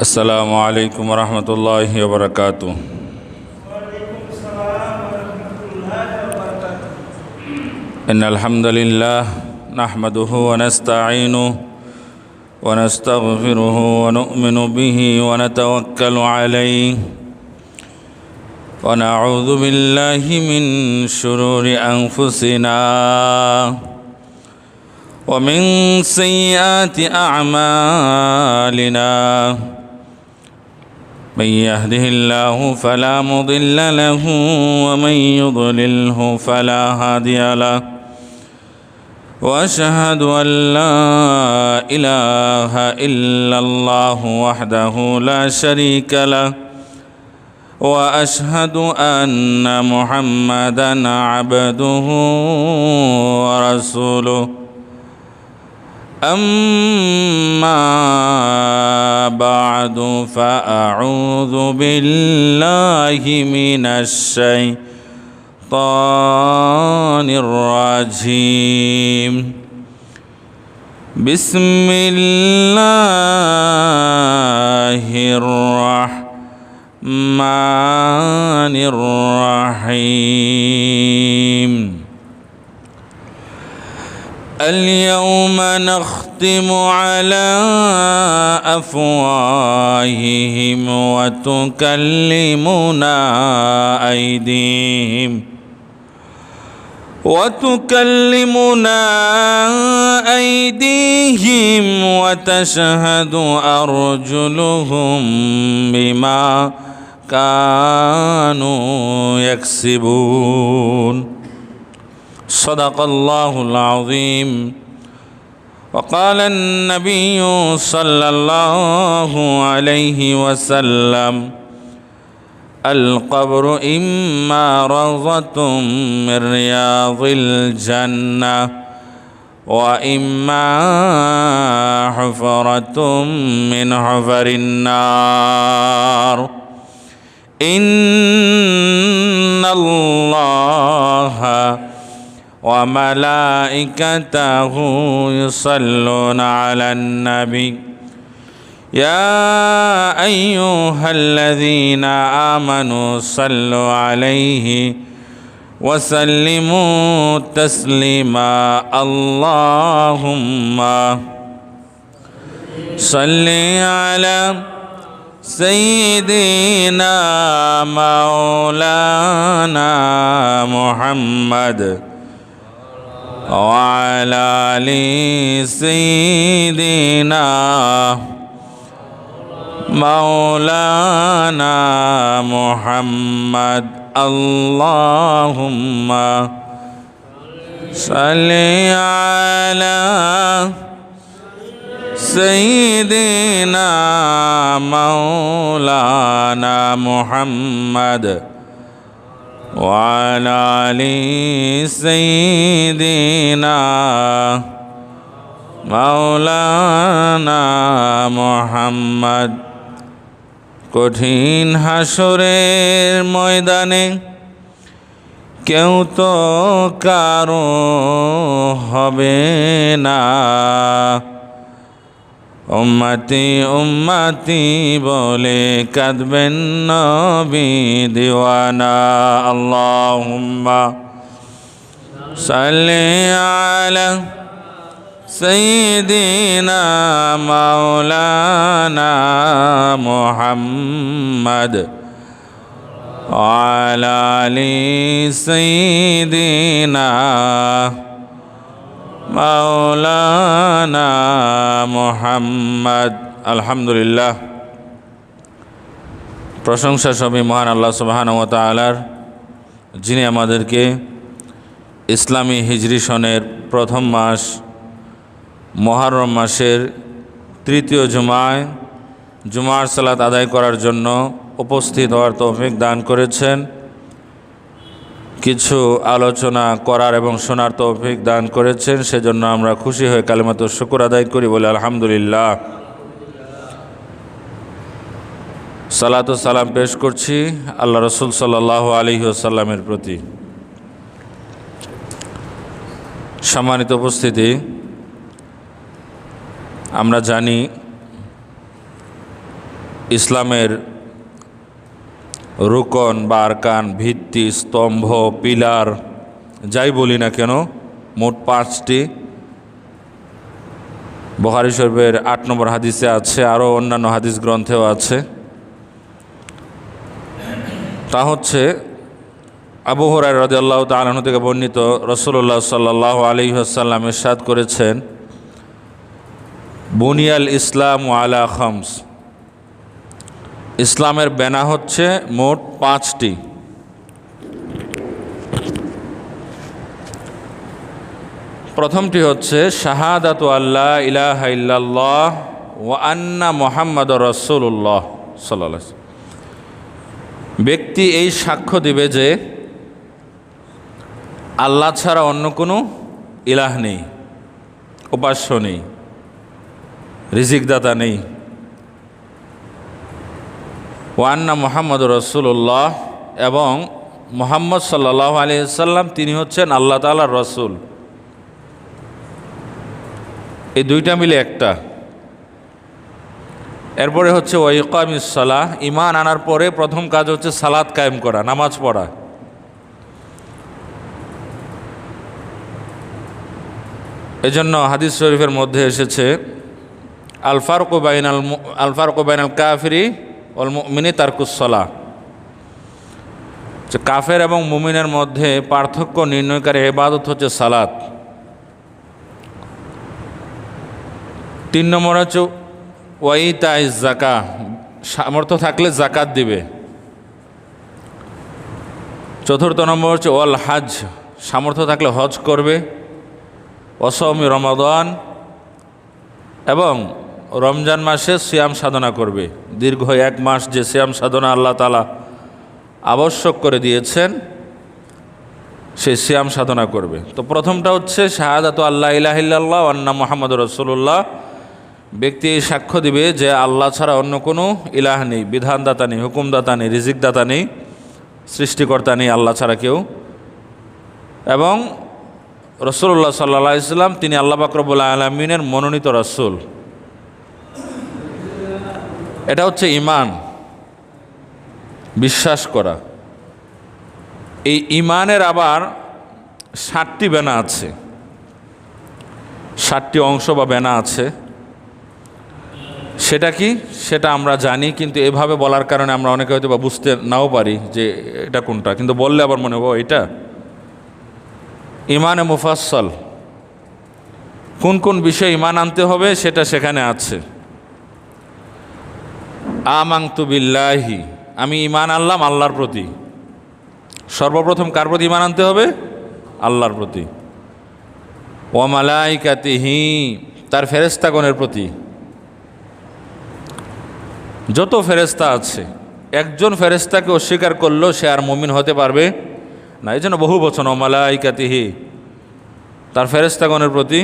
السلام عليكم ورحمة الله وبركاته. إن الحمد لله نحمده ونستعينه ونستغفره ونؤمن به ونتوكل عليه ونعوذ بالله من شرور أنفسنا ومن سيئات أعمالنا من يهده الله فلا مضل له ومن يضلله فلا هادي له وأشهد أن لا إله إلا الله وحده لا شريك له وأشهد أن محمدًا عبده ورسوله أما بعد فأعوذ بالله من الشيطان الرجيم بسم الله الرحمن الرحيم اليوم نختم على أفواههم وتكلمنا أيديهم وتشهد أرجلهم بما كانوا يكسبون صدق الله العظيم. وقال النبي صلى الله عليه وسلم القبر إما روضة من رياض الجنة وإما حفرة من حفر النار إن الله وملائكته يصلون على النبي يا أيها الذين آمنوا صلوا عليه وسلموا تسليما اللهم صل على سيدنا مولانا محمد وعلى آل سيدنا مولانا محمد اللهم صل على سيدنا مولانا محمد وعلى آل سيدنا مولانا محمد কঠিন হাসরের ময়দানে কেউ তো কারো হবে না উম্মতি উম্মতি বলে কাঁদবেন নবী দিওয়ানা আল্লাহুম্মা সাল্লি আলা سيدنا مولانا محمد وعلى آل سيدنا مولانا محمد الحمد لله প্রশংসা সবই মহান আল্লাহ সুবহানাহু ওয়া তাআলার, যিনি আমাদেরকে ইসলামী হিজরি সনের প্রথম মাস মুহররম মাসের তৃতীয় জুমার সালাত আদায় করার জন্য উপস্থিত হওয়ার তৌফিক দান করেছেন, কিছু আলোচনা করার এবং শোনার তৌফিক দান করেছেন। সেজন্য আমরা খুশি হয়ে কালিমাতুশ শুকর আদায় করি, বলে আলহামদুলিল্লাহ। সালাত ও সালাম পেশ করছি আল্লাহ রসুল সাল্লাল্লাহু আলাইহি ওয়াসাল্লামের প্রতি। সম্মানিত উপস্থিতি, আমরা জানি ইসলামের রুকন বা আরকান, ভিত্তি, স্তম্ভ, পিলার যাই বলি না কেন মোট 5টি। বুখারী শরীফের 8 নম্বর হাদিসে আছে, আরও অন্যান্য হাদিস গ্রন্থেও আছে। তা হচ্ছে আবু হুরায়রা রাদিয়াল্লাহু তাআলা আনহু থেকে বর্ণিত, রাসূলুল্লাহ সাল্লাল্লাহু আলাইহি ওয়াসাল্লাম ইরশাদ করেছেন, বুনিয়াল ইসলাম আলা খামস, ইসলামের বেনা হচ্ছে মোট 5টি। প্রথমটি হচ্ছে শাহাদাতু আল্লা ইলাহা ইল্লাল্লাহ ওয়া আন্না মুহাম্মাদুর রাসূলুল্লাহ সাল্লাল্লাহু আলাইহি ওয়াসাল্লাম। ব্যক্তি এই সাক্ষ্য দিবে যে আল্লাহ ছাড়া অন্য কোনো ইলাহ নেই, উপাস্য নেই, রিজিকদাতা নেই। ওয়া আন্না মুহাম্মাদুর রাসূলুল্লাহ, এবং মুহাম্মদ সাল্লাল্লাহু আলাইহি ওয়াসাল্লাম তিনি হচ্ছেন আল্লাহ তাআলার রাসূল। এই দুইটা মিলে একটা। এরপরে হচ্ছে ওয়া ইকামিস সালাহ, ঈমান আনার পরে প্রথম কাজ হচ্ছে সালাত কায়েম করা, নামাজ পড়া। এজন্য হাদিস শরীফের মধ্যে এসেছে আল ফারকু বাইনাল কাফিরি ওয়াল মুমিনি তারকুস সালাহ, যে কাফের এবং মুমিনের মধ্যে পার্থক্য নির্ণয়কারী ইবাদত হচ্ছে সালাত। 3 নম্বর হচ্ছে ওয়াইতাইজ যাকা, সামর্থ্য থাকলে যাকাত দিবে। 4র্থ নম্বর হচ্ছে ওয়াল হাজ, সামর্থ্য থাকলে হজ করবে। ওয়াসওমি রমাদান, এবং রমজান মাসে সিয়াম সাধনা করবে। দীর্ঘ 1 মাস যে সিয়াম সাধনা আল্লাহ তাআলা আবশ্যক করে দিয়েছেন, সেই সিয়াম সাধনা করবে। তো প্রথমটা হচ্ছে শাহাদাতু আল্লা ইলাহা ইল্লাল্লাহ ওয়া আন্না মুহাম্মাদুর রাসূলুল্লাহ। ব্যক্তি সাক্ষ্য দিবে যে আল্লাহ ছাড়া অন্য কোনো ইলাহ নেই, বিধানদাতা নেই, হুকুমদাতা নেই, রিজিকদাতা নেই, সৃষ্টিকর্তা নেই আল্লাহ ছাড়া কেউ, এবং রাসূলুল্লাহ সাল্লাল্লাহু আলাইহি ওয়াসাল্লাম তিনি আল্লাহ পাক রব্বুল আলামিনের মনোনীত রাসূল। এটা হচ্ছে ঈমান, বিশ্বাস করা। এই ঈমানের আবার 7টি বেনা আছে, 7টি অংশ বা বেনা আছে। সেটা কি, সেটা আমরা জানি, কিন্তু এভাবে বলার কারণে আমরা অনেকে হয়তো বা বুঝতে নাও পারি যে এটা কোনটা, কিন্তু বললে আবার মনে হবে এটা। ঈমানে মুফাসসাল, কোন কোন বিষয়ে ঈমান আনতে হবে সেটা সেখানে আছে। আমানতু বিল্লাহি, আমি ঈমান আনলাম আল্লাহর প্রতি। সর্বপ্রথম কার প্রতি ঈমান আনতে হবে? আল্লাহর প্রতি। ওয়া মালাইকাতিহি, তার ফেরেশতাগণের প্রতি। যত ফেরেশতা আছে, একজন ফেরেশতাকে অস্বীকার করলেও সে আর মুমিন হতে পারবে না। এই জন্য বহু বচন, ওয়া মালাইকাতিহি, তার ফেরেশতাগণের প্রতি।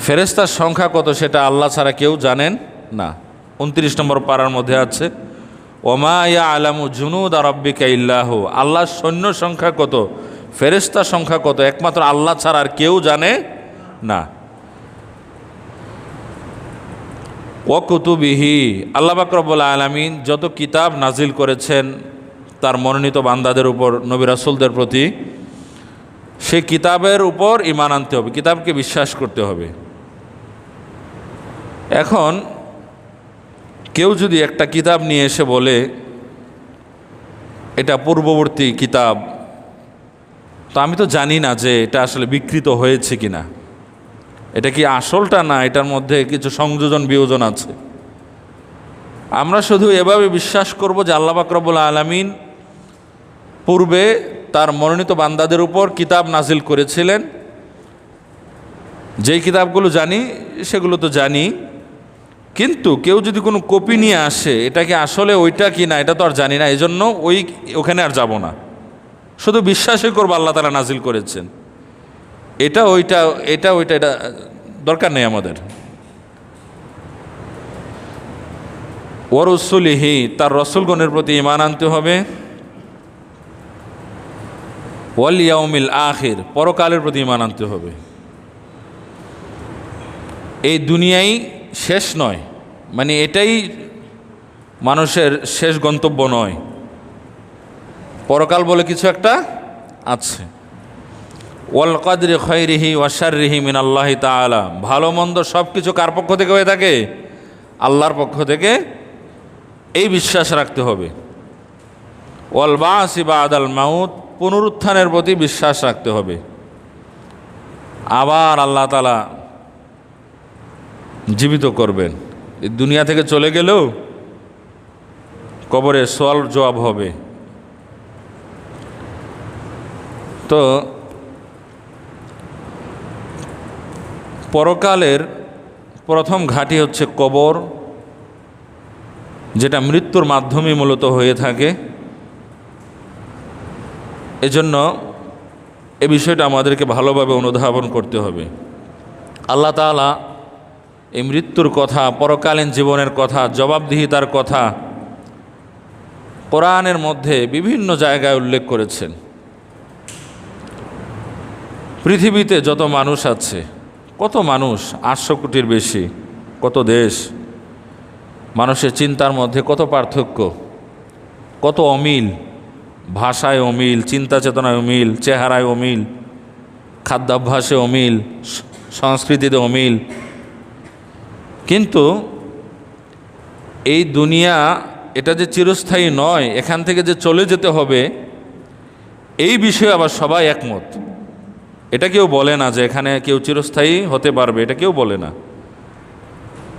ফেরেশতার সংখ্যা কত সেটা আল্লাহ ছাড়া কেউ জানেন না। 29 নম্বর পারার মধ্যে আছে ওমা ইয়ালামু জুনুদা রাব্বিকা ইল্লাহু, আল্লাহর সৈন্য সংখ্যা কত, ফেরেশতার সংখ্যা কত, একমাত্র আল্লাহ ছাড়া আর কেউ জানে না। ওয়া কুতুবিহি, আল্লাহ পাক রব্বুল আলামিন যত কিতাব নাজিল করেছেন তার মনোনীত বান্দাদের উপর, নবী রাসূলদের প্রতি, সেই কিতাবের উপর ঈমান আনতে হবে, কিতাবকে বিশ্বাস করতে হবে। এখন কেউ যদি একটা কিতাব নিয়ে এসে বলে এটা পূর্ববর্তী কিতাব, তো আমি তো জানি না যে এটা আসলে বিকৃত হয়েছে কিনা, এটা কি আসলটা না এটার মধ্যে কিছু সংযোজন বিয়োজন আছে। আমরা শুধু এভাবে বিশ্বাস করব যে আল্লাহ পাক রব্বুল আলামিন পূর্বে তার মনোনীত বান্দাদের উপর কিতাব নাজিল করেছিলেন। যেই কিতাবগুলো জানি সেগুলো তো জানি, কিন্তু কেউ যদি কোনো কপি নিয়ে আসে এটা কি আসলে ওইটা কি না এটা তো আর জানি না, এজন্য ওখানে আর যাব না, শুধু বিশ্বাসই করবো আল্লাহ তাআলা নাজিল করেছেন, এটা ওইটা এটা ওইটা এটা দরকার নেই আমাদের। ওয়া রাসূলিহি, তার রসুলগণের প্রতি ঈমান আনতে হবে। ওয়াল ইয়াউমিল আখির, পরকালের প্রতি ঈমান আনতে হবে। এই দুনিয়াই শেষ নয়, মানে এটাই মানুষের শেষ গন্তব্য নয়, পরকাল বলে কিছু একটা আছে। ওয়াল কদরি খৈরিহি ওয়া শাররিহি মিনাল্লাহি তাআলা, ভালো মন্দ সব কিছু কার পক্ষ থেকে হয়ে থাকে? আল্লাহর পক্ষ থেকে, এই বিশ্বাস রাখতে হবে। ওয়াল বাসি বাদাল মাউত, পুনরুত্থানের প্রতি বিশ্বাস রাখতে হবে। আবার আল্লাহ তাআলা জীবিত করবেন, এই দুনিয়া থেকে চলে গেলেও কবরে সওয়াল জবাব হবে। তো পরকালের প্রথম ঘাঁটি হচ্ছে কবর, যেটা মৃত্যুর মাধ্যমে মূলত হয়ে থাকে। এজন্য এ বিষয়টা আমাদেরকে ভালোভাবে অনুধাবন করতে হবে। আল্লাহ তাআলা এই মৃত্যুর কথা, পরকালীন জীবনের কথা, জবাবদিহিতার কথা কোরআনের মধ্যে বিভিন্ন জায়গায় উল্লেখ করেছেন। পৃথিবীতে যত মানুষ আছে, কত মানুষ, 800 কোটির বেশি, কত দেশ, মানুষের চিন্তার মধ্যে কত পার্থক্য, কত অমিল, ভাষায় অমিল, চিন্তা চেতনায় অমিল, চেহারায় অমিল, খাদ্যাভ্যাসে অমিল, সংস্কৃতিতে অমিল। কিন্তু এই দুনিয়া এটা যে চিরস্থায়ী নয়, এখান থেকে যে চলে যেতে হবে, এই বিষয়ে আবার সবাই একমত। এটা কেউ বলে না যে এখানে কেউ চিরস্থায়ী হতে পারবে, এটা কেউ বলে না।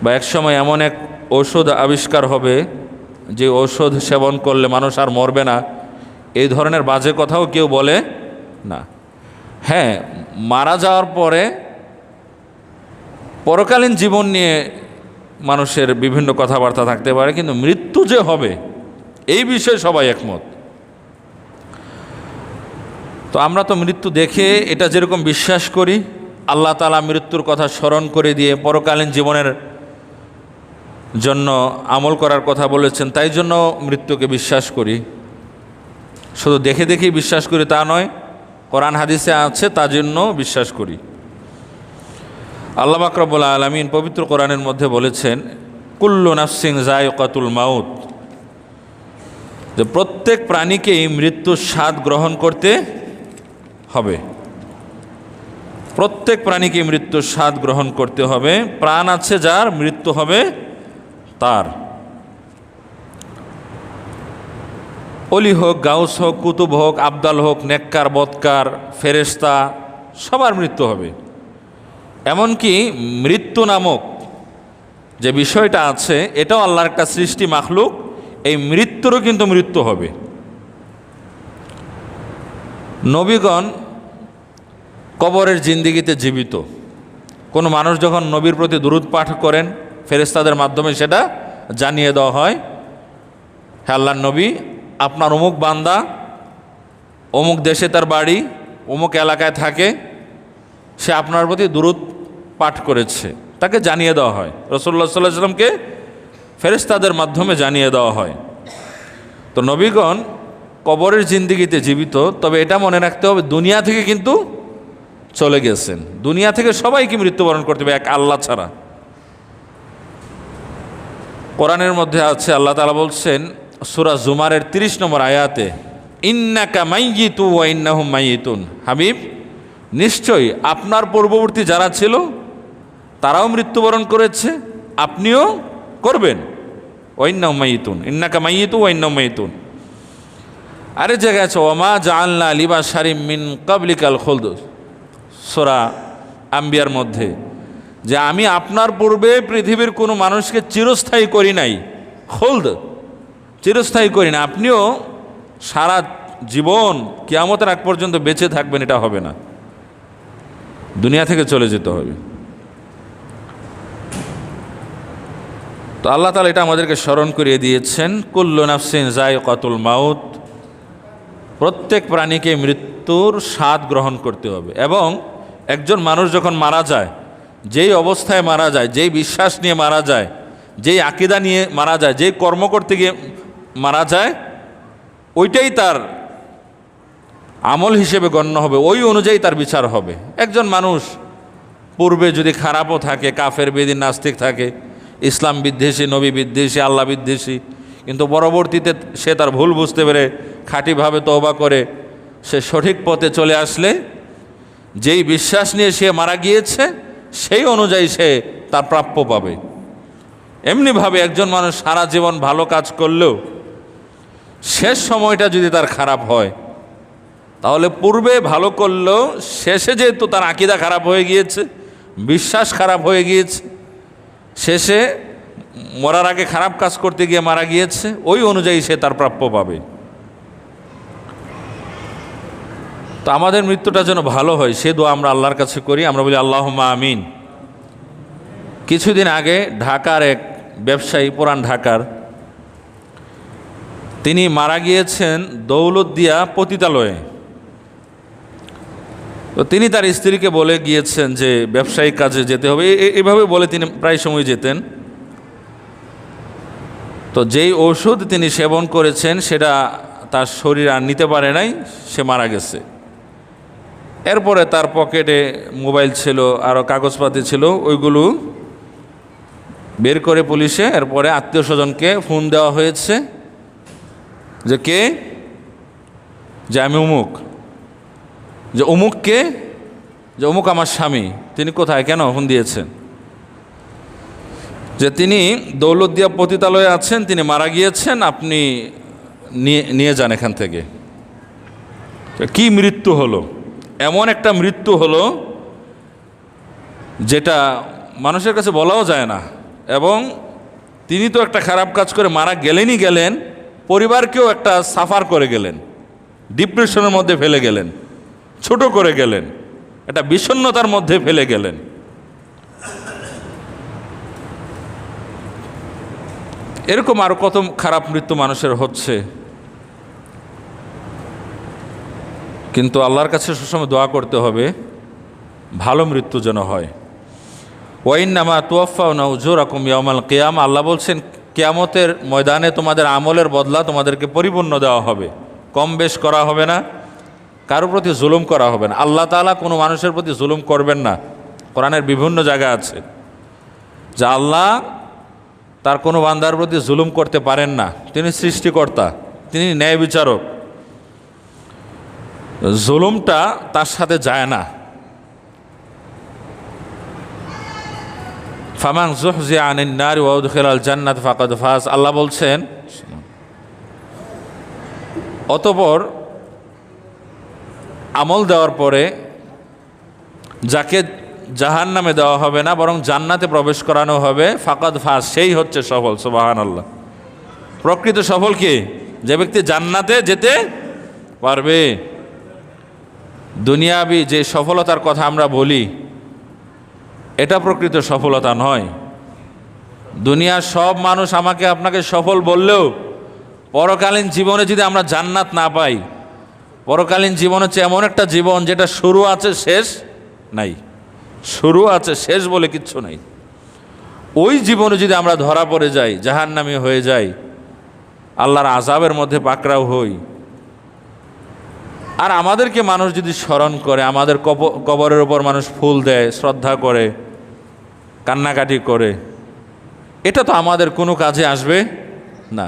বা একসময় এমন এক ঔষধ আবিষ্কার হবে যে ঔষধ সেবন করলে মানুষ আর মরবে না, এই ধরনের বাজে কথাও কেউ বলে না। হ্যাঁ, মারা যাওয়ার পরে পরকালীন জীবন নিয়ে মানুষের বিভিন্ন কথাবার্তা থাকতে পারে, কিন্তু মৃত্যু যে হবে এই বিষয়ে সবাই একমত। তো আমরা তো মৃত্যু দেখে এটা যেরকম বিশ্বাস করি, আল্লাহ তাআলা মৃত্যুর কথা স্মরণ করে দিয়ে পরকালীন জীবনের জন্য আমল করার কথা বলেছেন, তাই জন্য মৃত্যুকে বিশ্বাস করি। শুধু দেখে দেখেই বিশ্বাস করি তা নয়, কোরআন হাদিসে আছে তার জন্য বিশ্বাস করি। আল্লাহ পাক রব্বুল আলামিন পবিত্র কোরআনের মধ্যে বলেছেন, কুল্লু নাফসিন যায়িকাতুল মাউত, যে প্রত্যেক প্রাণীকেই মৃত্যুর স্বাদ গ্রহণ করতে হবে। প্রত্যেক প্রাণীকে মৃত্যুর স্বাদ গ্রহণ করতে হবে। প্রাণ আছে যার, মৃত্যু হবে তার। অলি হোক, গাউস হোক, কুতুব হোক, আবদাল হোক, নেককার, বদকার, ফেরেশতা, সবার মৃত্যু হবে। এমনকি মৃত্যু নামক যে বিষয়টা আছে, এটাও আল্লাহর একটা সৃষ্টি মাখলুক, এই মৃত্যুরও কিন্তু মৃত্যু হবে। নবীগণ কবরের জিন্দিগিতে জীবিত। কোনো মানুষ যখন নবীর প্রতি দুরূদ পাঠ করেন, ফেরেশতাদের মাধ্যমে সেটা জানিয়ে দেওয়া হয়, হ্যাঁ আল্লাহর নবী, আপনার অমুক বান্দা অমুক দেশে তার বাড়ি, অমুক এলাকায় থাকে, সে আপনার প্রতি দুরূদ পাঠ করেছে, তাকে জানিয়ে দেওয়া হয়। রাসূলুল্লাহ সাল্লাল্লাহু আলাইহি ওয়াসাল্লামকে ফেরেশতাদের মাধ্যমে জানিয়ে দেওয়া হয়। তো নবীগণ কবরের জিন্দিগিতে জীবিত, তবে এটা মনে রাখতে হবে দুনিয়া থেকে কিন্তু চলে গেছেন। দুনিয়া থেকে সবাইকে মৃত্যুবরণ করতে হবে, এক আল্লাহ ছাড়া। কোরআনের মধ্যে আছে, আল্লাহ তাআলা বলছেন সূরা জুমারের 30 নম্বর আয়াতে, ইন্নাকা মাইয়িতু ওয়া ইন্নাহুম মাইয়িতুন, হাবিব নিশ্চয়ই আপনার পূর্ববর্তী যারা ছিল তারাও মৃত্যুবরণ করেছে, আপনিও করবেন। ওয়া ইন্নাহুম মাইয়িতুন, ইন্নাকা মাইয়িতু ওয়া ইন্নাহুম মাইয়িতুন। আরে জায়গায় আছে, ওয়া মা জাআলনা লিবাশারিম মিন ক্বাবলিকাল খুলদ, সূরা আম্বিয়ার মধ্যে, যে আমি আপনার পূর্বে পৃথিবীর কোনো মানুষকে চিরস্থায়ী করি নাই। খুলদ, চিরস্থায়ী করি না। আপনিও সারা জীবন কিয়ামতের আগ পর্যন্ত বেঁচে থাকবেন, এটা হবে না, দুনিয়া থেকে চলে যেতে হবে। তো আল্লাহ তাআলা এটা আমাদেরকে স্মরণ করিয়ে দিয়েছেন, কুল্লু নাফসিন যায়িকাতুল মাউত, প্রত্যেক প্রাণীকে মৃত্যুর স্বাদ গ্রহণ করতে হবে। এবং একজন মানুষ যখন মারা যায়, যেই অবস্থায় মারা যায়, যেই বিশ্বাস নিয়ে মারা যায়, যেই আকীদা নিয়ে মারা যায়, যেই কর্ম করতে গিয়ে মারা যায়, ওইটাই তার আমল হিসেবে গণ্য হবে, ওই অনুযায়ী তার বিচার হবে। একজন মানুষ পূর্বে যদি খারাপও থাকে, কাফের, বেদিন, নাস্তিক থাকে, ইসলাম বিদ্বেষী, নবী বিদ্বেষী, আল্লাহ বিদ্বেষী, কিন্তু পরবর্তীতে সে তার ভুল বুঝতে পেরে খাঁটিভাবে তওবা করে সে সঠিক পথে চলে আসলে যেই বিশ্বাস নিয়ে সে মারা গিয়েছে সেই অনুযায়ী সে তার প্রাপ্য পাবে। এমনিভাবে একজন মানুষ সারা জীবন ভালো কাজ করলেও শেষ সময়টা যদি তার খারাপ হয়, তাহলে পূর্বে ভালো করলেও শেষে যেহেতু তার আকীদা খারাপ হয়ে গিয়েছে, বিশ্বাস খারাপ হয়ে গিয়েছে, শেষে মরার আগে খারাপ কাজ করতে গিয়ে মারা গিয়েছে, ওই অনুযায়ী সে তার প্রাপ্য পাবে। তো আমাদের মৃত্যুটা যেন ভালো হয় সে দোয়া আমরা আল্লাহর কাছে করি। আমরা বলি আল্লাহুম্মা আমিন। কিছুদিন আগে ঢাকার এক ব্যবসায়ী, পুরান ঢাকার, তিনি মারা গিয়েছেন দৌলতদিয়া পতিতালয়ে। তো তিনি তার স্ত্রীকে বলে গিয়েছেন যে ব্যবসায়িক কাজে যেতে হবে, এইভাবে বলে তিনি প্রায় সময় যেতেন। তো যেই ওষুধ তিনি সেবন করেছেন সেটা তার শরীর আর নিতে পারে নাই, সে মারা গেছে। এরপরে তার পকেটে মোবাইল ছিল, আরও কাগজপাতি ছিল, ওইগুলো বের করে পুলিশে, এরপরে আত্মীয় স্বজনকে ফোন দেওয়া হয়েছে যে কে, যে আমি অমুক, যে অমুককে, যে অমুক আমার স্বামী, তিনি কোথায়, কেন ফোন দিয়েছেন, যে তিনি দৌলতদিয়া পতিতালয়ে আছেন, তিনি মারা গিয়েছেন, আপনি নিয়ে যান এখান থেকে। কি মৃত্যু হলো! এমন একটা মৃত্যু হলো যেটা মানুষের কাছে বলাও যায় না। এবং তিনি তো একটা খারাপ কাজ করে মারা গেলেনই গেলেন, পরিবারকেও একটা সাফার করে গেলেন, ডিপ্রেশনের মধ্যে ফেলে গেলেন, ছোট করে গেলেন, একটা বিষণ্ণতার মধ্যে ফেলে গেলেন। এরকম আরো কত খারাপ মৃত্যু মানুষের হচ্ছে। কিন্তু আল্লাহর কাছে সবসময় দোয়া করতে হবে ভালো মৃত্যু যেন হয়। ওয়াইন্নামা তুওয়াফাউনা উজুরাকুম ইয়াউমাল কিয়ামা, আল্লাহ বলছেন কিয়ামতের ময়দানে তোমাদের আমলের বদলা তোমাদেরকে পরিপূর্ণ দেওয়া হবে, কম বেশ করা হবে না, কারোর প্রতি জুলুম করা হবে না। আল্লাহ তাআলা কোনো মানুষের প্রতি জুলুম করবেন না। কোরআনের বিভিন্ন জায়গা আছে যে আল্লাহ তার কোনো বান্দার প্রতি জুলুম করতে পারেন না। তিনি সৃষ্টিকর্তা, তিনি ন্যায় বিচারক, জুলুমটা তার সাথে যায় না। ফামান যুহজিয়া আনিন নার ওয়া উদখিলাল জান্নাত ফাকাদ ফাজ, আল্লাহ বলছেন অতঃপর আমল দেওয়ার পরে যাকে জাহান্নামে দেওয়া হবে না বরং জান্নাতে প্রবেশ করানো হবে, ফাকাদ ফাজ, সেই হচ্ছে সফল। সুবহানাল্লাহ। প্রকৃত সফল কি? যে ব্যক্তি জান্নাতে যেতে পারবে। দুনিয়াবি যে সফলতার কথা আমরা বলি এটা প্রকৃত সফলতা নয়। দুনিয়ার সব মানুষ আমাকে আপনাকে সফল বললেও পরকালীন জীবনে যদি আমরা জান্নাত না পাই, পরকালীন জীবন হচ্ছে এমন একটা জীবন যেটা শুরু আছে শেষ নাই, শুরু আছে শেষ বলে কিচ্ছু নাই। ওই জীবনে যদি আমরা ধরা পড়ে যাই, জাহান্নামী হয়ে যাই, আল্লাহর আযাবের মধ্যে পাকড়াও হই, আর আমাদেরকে মানুষ যদি স্মরণ করে, আমাদের কবরের উপর মানুষ ফুল দেয়, শ্রদ্ধা করে, কান্নাকাটি করে, এটা তো আমাদের কোনো কাজে আসবে না।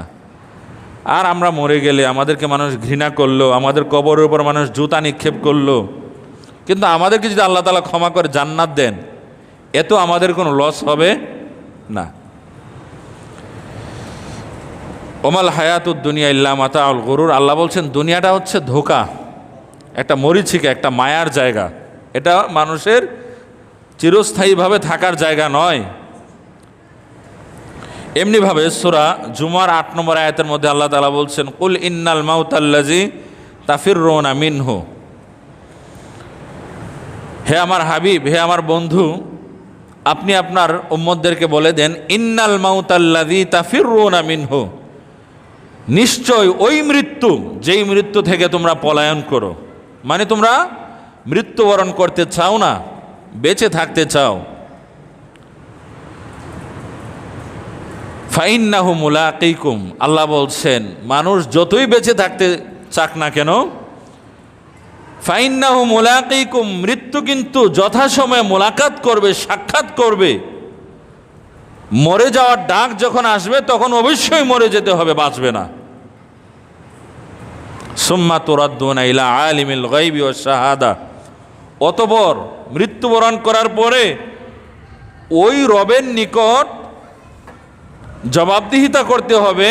আর আমরা মরে গেলে আমাদেরকে মানুষ ঘৃণা করলো, আমাদের কবরের উপর মানুষ জুতা নিক্ষেপ করলো, কিন্তু আমাদেরকে যদি আল্লাহ তাআলা ক্ষমা করে জান্নাত দেন, এত আমাদের কোনো লস হবে না। ওমাল হায়াতুদ দুনিয়া ইল্লা মাতাউল গুরুর, আল্লাহ বলছেন দুনিয়াটা হচ্ছে ধোঁকা, একটা মরীচিকা, একটা মায়ার জায়গা। এটা মানুষের চিরস্থায়ীভাবে থাকার জায়গা নয়। এমনিভাবে সূরা জুমার ৮ নম্বর আয়াতের মধ্যে আল্লাহ তাআলা বলছেন কুল ইন্নাল মাউতাল্লাযী তাফিররুনা মিনহু, হে আমার হাবিব, হে আমার বন্ধু, আপনি আপনার উম্মতদেরকে বলে দেন ইন্নাল মাউতাল্লাযী তাফিররুনা মিনহু, নিশ্চয় ওই মৃত্যু যেই মৃত্যু থেকে তোমরা পলায়ন করো, মানে তোমরা মৃত্যুবরণ করতে চাও না, বেঁচে থাকতে চাও। ফাইন্নাহু মুলাকিকুম, আল্লাহ বলছেন মানুষ যতই বেঁচে থাকতে চাক না কেন, ফাইন্নাহু মুলাকিকুম, মৃত্যু কিন্তু যথাসময়ে মোলাকাত করবে, সাক্ষাৎ করবে। মরে যাওয়ার ডাক যখন আসবে তখন অবশ্যই মরে যেতে হবে, বাঁচবে না। সুম্মা তুরাদ্দুনা ইলা আলিমিল গায়বি ওয়াশ শাহাদা, অতঃপর মৃত্যুবরণ করার পরে ওই রবের নিকট জবাবদিহিতা করতে হবে,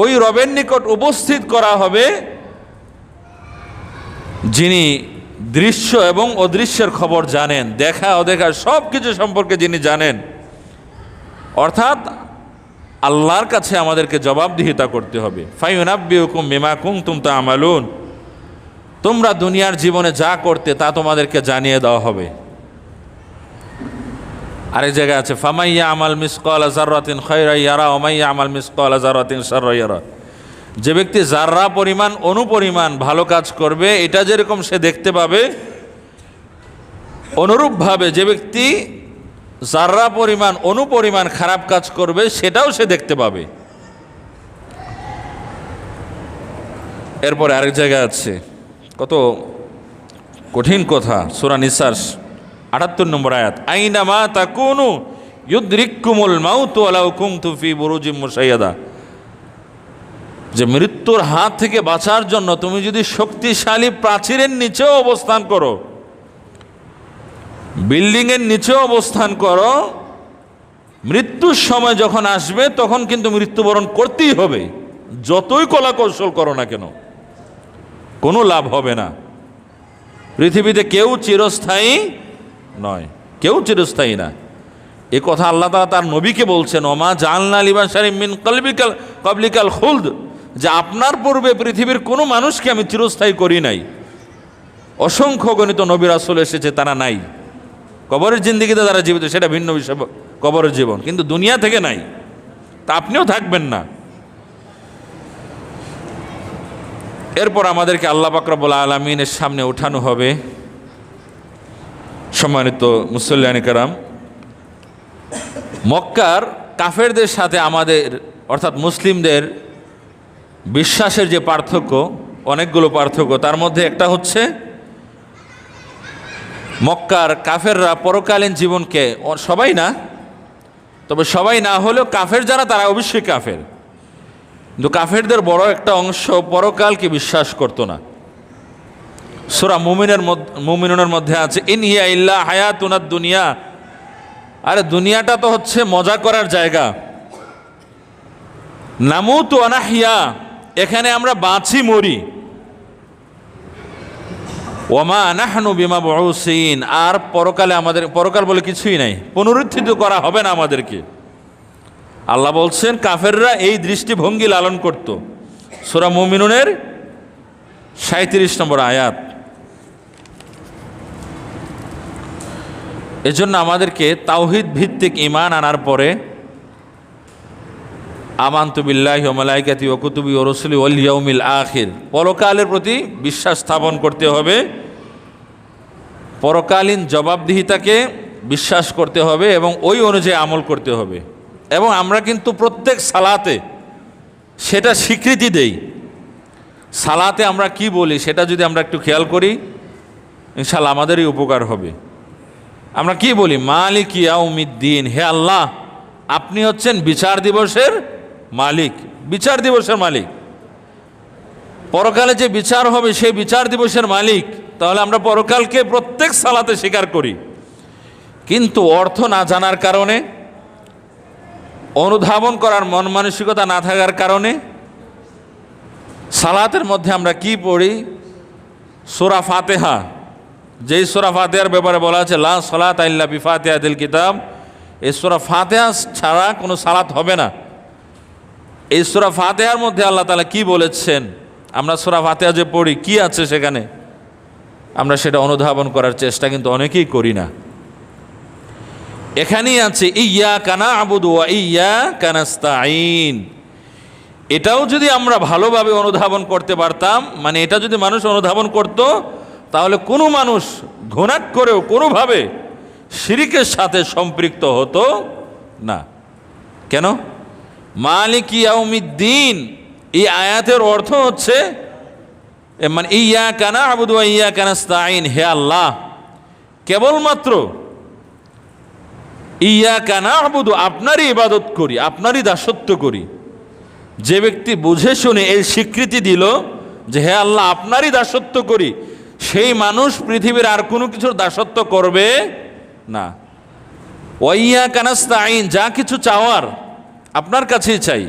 ওই রবের নিকট উপস্থিত করা হবে যিনি দৃশ্য এবং অদৃশ্যের খবর জানেন, দেখা অদেখা সব কিছু সম্পর্কে যিনি জানেন। অর্থাৎ আল্লাহর কাছে আমাদেরকে জবাবদিহিতা করতে হবে। ফায়ুনাব্বিউকুম বিমা কুনতুম তা'মালুন, তোমরা দুনিয়ার জীবনে যা করতে তা তোমাদেরকে জানিয়ে দেওয়া হবে। আরেক জায়গায় আছে ফামাইয়া আমাল মিসকালা যাররাতিন খায়রান ইয়ারা ওয়া মাইয়া আমাল মিসকালা যাররাতিন শাররান ইয়ারা, যে ব্যক্তি যাররা পরিমাণ অনুপরিমাণ ভালো কাজ করবে এটা যেরকম সে দেখতে পাবে, অনুরূপভাবে যে ব্যক্তি যাররা পরিমাণ অনুপরিমাণ খারাপ কাজ করবে সেটাও সে দেখতে পাবে। এরপরে আরেক জায়গায় আছে, কত কঠিন কথা, সূরা নিসার ৭৮ নম্বর আয়াত, আইনামা তাকুনু ইউদরিকুমুল মাউতু ওয়ালাউ কুনতুম ফি বুরুজিম মুশাইয়াদা, যে মৃত্যুর হাত থেকে বাঁচার জন্য তুমি যদি শক্তিশালী প্রাচীরের নিচেও অবস্থান করো, বিল্ডিংয়ের নিচেও অবস্থান করো, মৃত্যুর সময় যখন আসবে তখন কিন্তু মৃত্যুবরণ করতেই হবে। যতই কলা কৌশল করো না কেন কোনো লাভ হবে না। পৃথিবীতে কেউ চিরস্থায়ী নয়, কেউ চিরস্থায়ী না। এ কথা আল্লাহ তাআলা তার নবীকে বলছেন, ওমা জাআলনা লিবাশারিন মিন ক্বাবলিকাল খুলদ, যে আপনার পূর্বে পৃথিবীর কোনো মানুষকে আমি চিরস্থায়ী করি নাই। অসংখ্য গণিত নবী রাসূল এসেছে, তারা নাই। কবরের জিন্দেগিতে যারা জীবিত সেটা ভিন্ন বিষয়, কবরের জীবন, কিন্তু দুনিয়া থেকে নাই, তা আপনিও থাকবেন না। এরপর আমাদেরকে আল্লাহ পাক রব্বুল আলামিনের সামনে ওঠানো হবে। সম্মানিত মুসল্লিয়ানে কেরাম, মক্কার কাফেরদের সাথে আমাদের অর্থাৎ মুসলিমদের বিশ্বাসের যে পার্থক্য, অনেকগুলো পার্থক্য, তার মধ্যে একটা হচ্ছে মক্কার কাফেররা পরকালীন জীবনকে, সবাই না, তবে সবাই না হলেও কাফের যারা তারা অবশ্যই কাফের, কিন্তু কাফেরদের বড় একটা অংশ পরকালকে বিশ্বাস করতো না। সূরা মুমিনুনের মধ্যে আছে, ইন হিয়া ইল্লা হায়াতুনাদ দুনিয়া, আরে দুনিয়াটা তো হচ্ছে মজা করার জায়গা। নামুতু ওয়া নাহইয়া, এখানে আমরা বাঁচি মরি। ওয়ামা নাহনু বিমাবউসিন, আর পরকালে আমাদের, পরকাল বলে কিছুই নাই, পুনরুত্থিত করা হবে না আমাদেরকে। আল্লাহ বলছেন কাফেররা এই দৃষ্টিভঙ্গি লালন করত। সূরা মুমিনুনের ৩৭ নম্বর আয়াত। এজন্য আমাদেরকে তাওহীদ ভিত্তিক ঈমান আনার পরে আমানতু বিল্লাহি ওয়া মালাইকাতিহি ওয়া কুতুবিহি ওয়া রুসুলিহি ওয়াল ইয়াউমিল আখির, পরকালের প্রতি বিশ্বাস স্থাপন করতে হবে, পরকালীন জবাবদিহিতাকে বিশ্বাস করতে হবে এবং ওই অনুযায়ী আমল করতে হবে। এবং আমরা কিন্তু প্রত্যেক সালাতে সেটা স্বীকৃতি দেই। সালাতে আমরা কি বলি সেটা যদি আমরা একটু খেয়াল করি, ইনশাআল্লাহ আমাদেরই উপকার হবে। আমরা কি বলি? মালিক ইয়াউমিদ্দিন, হে আল্লাহ আপনি হচ্ছেন বিচার দিবসের মালিক, বিচার দিবসের মালিক, পরকালে যে বিচার হবে সেই বিচার দিবসের মালিক। তাহলে আমরা পরকালকে প্রত্যেক সালাতে স্বীকার করি, কিন্তু অর্থ না জানার কারণে, অনুধাবন করার মন মানসিকতা না থাকার কারণে সালাতের মধ্যে আমরা কি পড়ি? সূরা ফাতিহা, যেই সূরা ফাতিহার ব্যাপারে বলা আছে লা সালাতা ইল্লা বিফাতিহাতিল কিতাব, এই সূরা ফাতিহা ছাড়া কোনো সালাত হবে না। এই সূরা ফাতিহার মধ্যে আল্লাহ তাআলা কি বলেছেন, আমরা সূরা ফাতিহা যে পড়ি কি আছে সেখানে, আমরা সেটা অনুধাবন করার চেষ্টা কিন্তু অনেকেই করি না। এখানেই আছে ইয়্যাকা না'বুদু ওয়া ইয়্যাকা নাস্তাঈন। এটাও যদি আমরা ভালোভাবে অনুধাবন করতে পারতাম, মানে এটা যদি মানুষ অনুধাবন করত, তাহলে কোনো মানুষ ঘুণাক করেও কোনোভাবে শিরকের সাথে সম্পৃক্ত হতো না। কেন? মালিক ইয়াউমিদ্দিন, এই আয়াতের অর্থ হচ্ছে মানে ইয়্যাকা না'বুদু ওয়া ইয়্যাকা নাস্তাঈন, হে আল্লাহ কেবলমাত্র ইয়াকা না'বুদু, আপনারই ইবাদত করি, আপনারই দাসত্ব করি। যে ব্যক্তি বুঝে শুনে এই স্বীকৃতি দিল যে হে আল্লাহ আপনারই দাসত্ব করি, সেই মানুষ পৃথিবীর আর কোনো কিছুর দাসত্ব করবে না। ওয়া ইয়াকা নাস্তাঈন, যা কিছু চাওয়ার আপনার কাছেই চাই।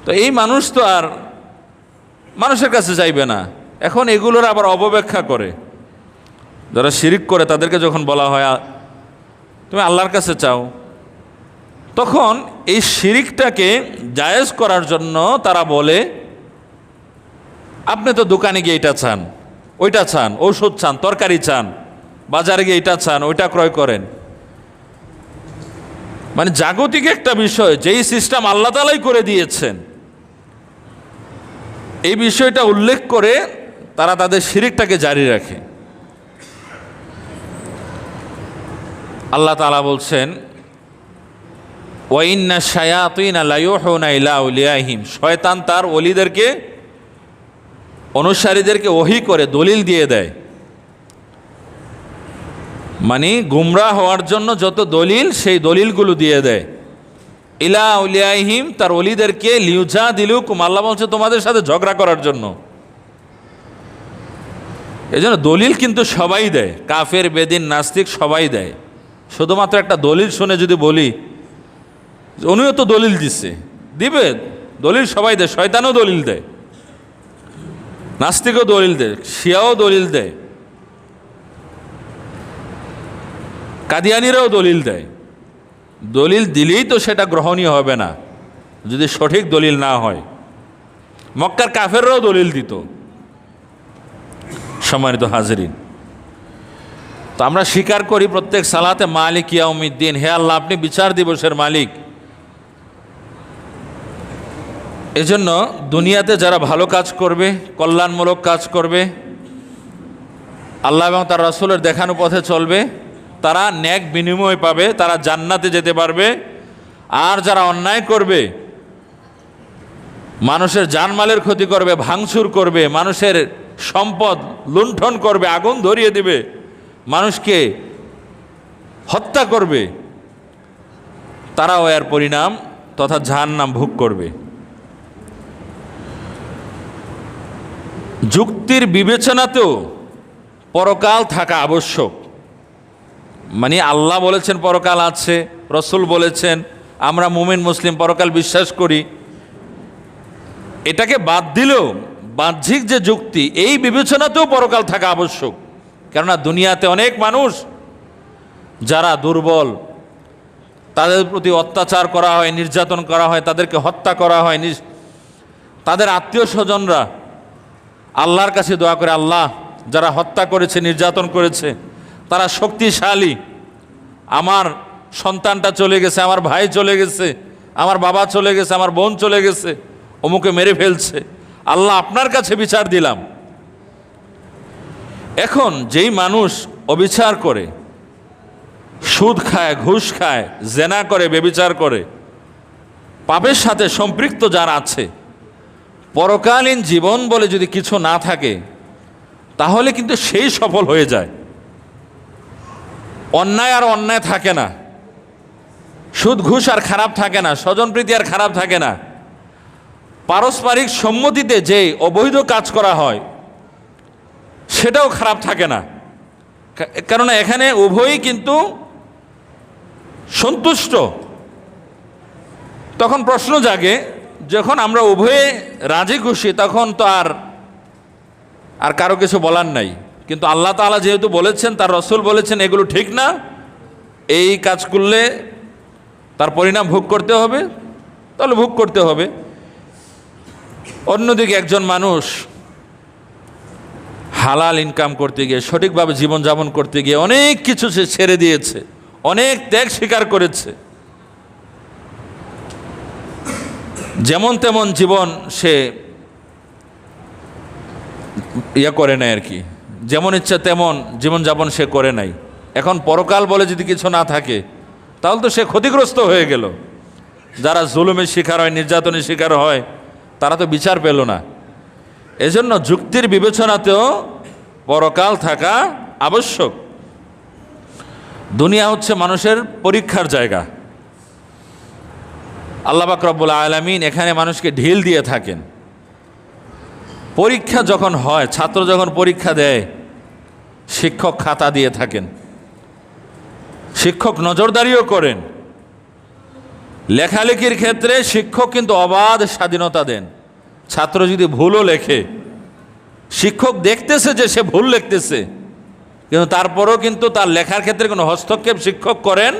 তো এই মানুষ তো আর মানুষের কাছে চাইবে না। এখন এগুলোর আবার অবব্যাখ্যা করে, যারা শিরিক করে তাদেরকে যখন বলা হয় তুমি আল্লাহর কাছে চাও, তখন এই শিরিকটাকে জায়েজ করার জন্য তারা বলে আপনি তো দোকানে গিয়ে এটা চান, ওইটা চান, ঔষধ চান, তরকারি চান, বাজারে গিয়ে এটা চান, ওইটা ক্রয় করেন। মানে জাগতিক একটা বিষয়, যেই সিস্টেম আল্লাহ তাআলাই করে দিয়েছেন, এই বিষয়টা উল্লেখ করে তারা তাদের শিরিকটাকে জারি রাখে। আল্লাহ তাআলা বলছেন ওয়া ইন্না শায়াতিনা লা ইউহুনা ইলা আউলিয়াহিম, শয়তান তার ওলিদেরকে, অনুসারীদেরকে ওহী করে দলিল দিয়ে দেয়। মানে গুমরাহ হওয়ার জন্য যত দলিল, সেই দলিলগুলো দিয়ে দেয়। ইলা আউলিয়াহিম, তার ওলিদেরকে, লিউজাদিলুকুম, আল্লাহ বলছে তোমাদের সাথে ঝগড়া করার জন্য। এই জন্য দলিল কিন্তু সবাই দেয়, কাফের, বেদিন, নাস্তিক সবাই দেয়। শুধুমাত্র একটা দলিল শুনে যদি বলি উনিও তো দলিল দিচ্ছে, দিবে, দলিল সবাই দেয়। শয়তানও দলিল দেয়, নাস্তিকও দলিল দেয়, শিয়াও দলিল দেয়, কাদিয়ানিরাও দলিল দেয়। দলিল দিলেই তো সেটা গ্রহণীয় হবে না যদি সঠিক দলিল না হয়। মক্কার কাফেররাও দলিল দিত। সম্মানিত হাজিরিন, তো আমরা স্বীকার করি প্রত্যেক সালাতে মালিক ইয়াউমিদ্দিন, হে আল্লাহ আপনি বিচার দিবসের মালিক। এজন্য দুনিয়াতে যারা ভালো কাজ করবে, কল্যাণমূলক কাজ করবে, আল্লাহ এবং তার রাসূলের দেখানো পথে চলবে, তারা ন্যাক বিনিময় পাবে, তারা জান্নাতে যেতে পারবে। আর যারা অন্যায় করবে, মানুষের জানমালের ক্ষতি করবে, ভাঙচুর করবে, মানুষের সম্পদ লুণ্ঠন করবে, আগুন ধরিয়ে দিবে, মানুষকে হত্যা করবে, তারাও এর পরিণাম তথা জাহান্নাম ভোগ করবে। যুক্তির বিবেচনাতেও পরকাল থাকা আবশ্যক। মানে আল্লাহ বলেছেন পরকাল আছে, রসুল বলেছেন, আমরা মুমিন মুসলিম পরকাল বিশ্বাস করি, এটাকে বাদ দিলেও বাহ্যিক যে যুক্তি, এই বিবেচনাতেও পরকাল থাকা আবশ্যক। কেননা দুনিয়াতে অনেক মানুষ যারা দুর্বল, তাদের প্রতি অত্যাচার করা হয়, নির্যাতন করা হয়, তাদেরকে হত্যা করা হয়, তাদের আত্মীয় স্বজনরা আল্লাহর কাছে দোয়া করে, আল্লাহ যারা হত্যা করেছে, নির্যাতন করেছে, তারা শক্তিশালী, আমার সন্তানটা চলে গেছে, আমার ভাই চলে গেছে, আমার বাবা চলে গেছে, আমার বোন চলে গেছে, অমুকে মেরে ফেলছে, আল্লাহ আপনার কাছে বিচার দিলাম। এখন যেই মানুষ অবিচার করে, সুদ খায়, ঘুষ খায়, জেনা করে, ব্যভিচার করে, পাপের সাথে সম্পৃক্ত যারা আছে, পরকালীন জীবন বলে যদি কিছু না থাকে, তাহলে কিন্তু সেই সফল হয়ে যায়। অন্যায় আর অন্যায় থাকে না, সুদ ঘুষ আর খারাপ থাকে না, স্বজনপ্রীতি আর খারাপ থাকে না। পারস্পরিক সম্মতিতে যে অবৈধ কাজ করা হয় সেটাও খারাপ থাকে না, কেননা এখানে উভয়ই কিন্তু সন্তুষ্ট। তখন প্রশ্ন জাগে, যখন আমরা উভয়ে রাজি খুশি, তখন তো আর কারো কিছু বলার নাই। কিন্তু আল্লাহ তাআলা যেহেতু বলেছেন, তার রসুল বলেছেন এগুলো ঠিক না, এই কাজ করলে তার পরিণাম ভোগ করতে হবে, তাহলে ভোগ করতে হবে। অন্যদিকে একজন মানুষ হালাল ইনকাম করতে গিয়ে, সঠিকভাবে জীবনযাপন করতে গিয়ে অনেক কিছু সে ছেড়ে দিয়েছে, অনেক ত্যাগ স্বীকার করেছে, যেমন তেমন জীবন সে করে নাই আর কি, যেমন ইচ্ছা তেমন জীবনযাপন সে করে নাই। এখন পরকাল বলে যদি কিছু না থাকে, তাহলে তো সে ক্ষতিগ্রস্ত হয়ে গেল। যারা জুলুমের শিকার হয়, নির্যাতনের শিকার হয়, তারা তো বিচার পেল না। এজন্য যুক্তির বিবেচনাতেও পরকাল থাকা আবশ্যক। দুনিয়া হচ্ছে মানুষের পরীক্ষার জায়গা। আল্লাহ পাক রব্বুল আলামিন এখানে মানুষকে ঢিল দিয়ে থাকেন। পরীক্ষা যখন হয়, ছাত্র যখন পরীক্ষা দেয়, শিক্ষক খাতা দিয়ে থাকেন, শিক্ষক নজরদারিও করেন। লেখালেখির ক্ষেত্রে শিক্ষক কিন্তু অবাধ স্বাধীনতা দেন। ছাত্র যদি ভুলও লেখে, শিক্ষক দেখতেছে যে সে ভুল লিখতেছে, কিন্তু তারপরও কিন্তু তার লেখার ক্ষেত্রে কোনো হস্তক্ষেপ শিক্ষক করেন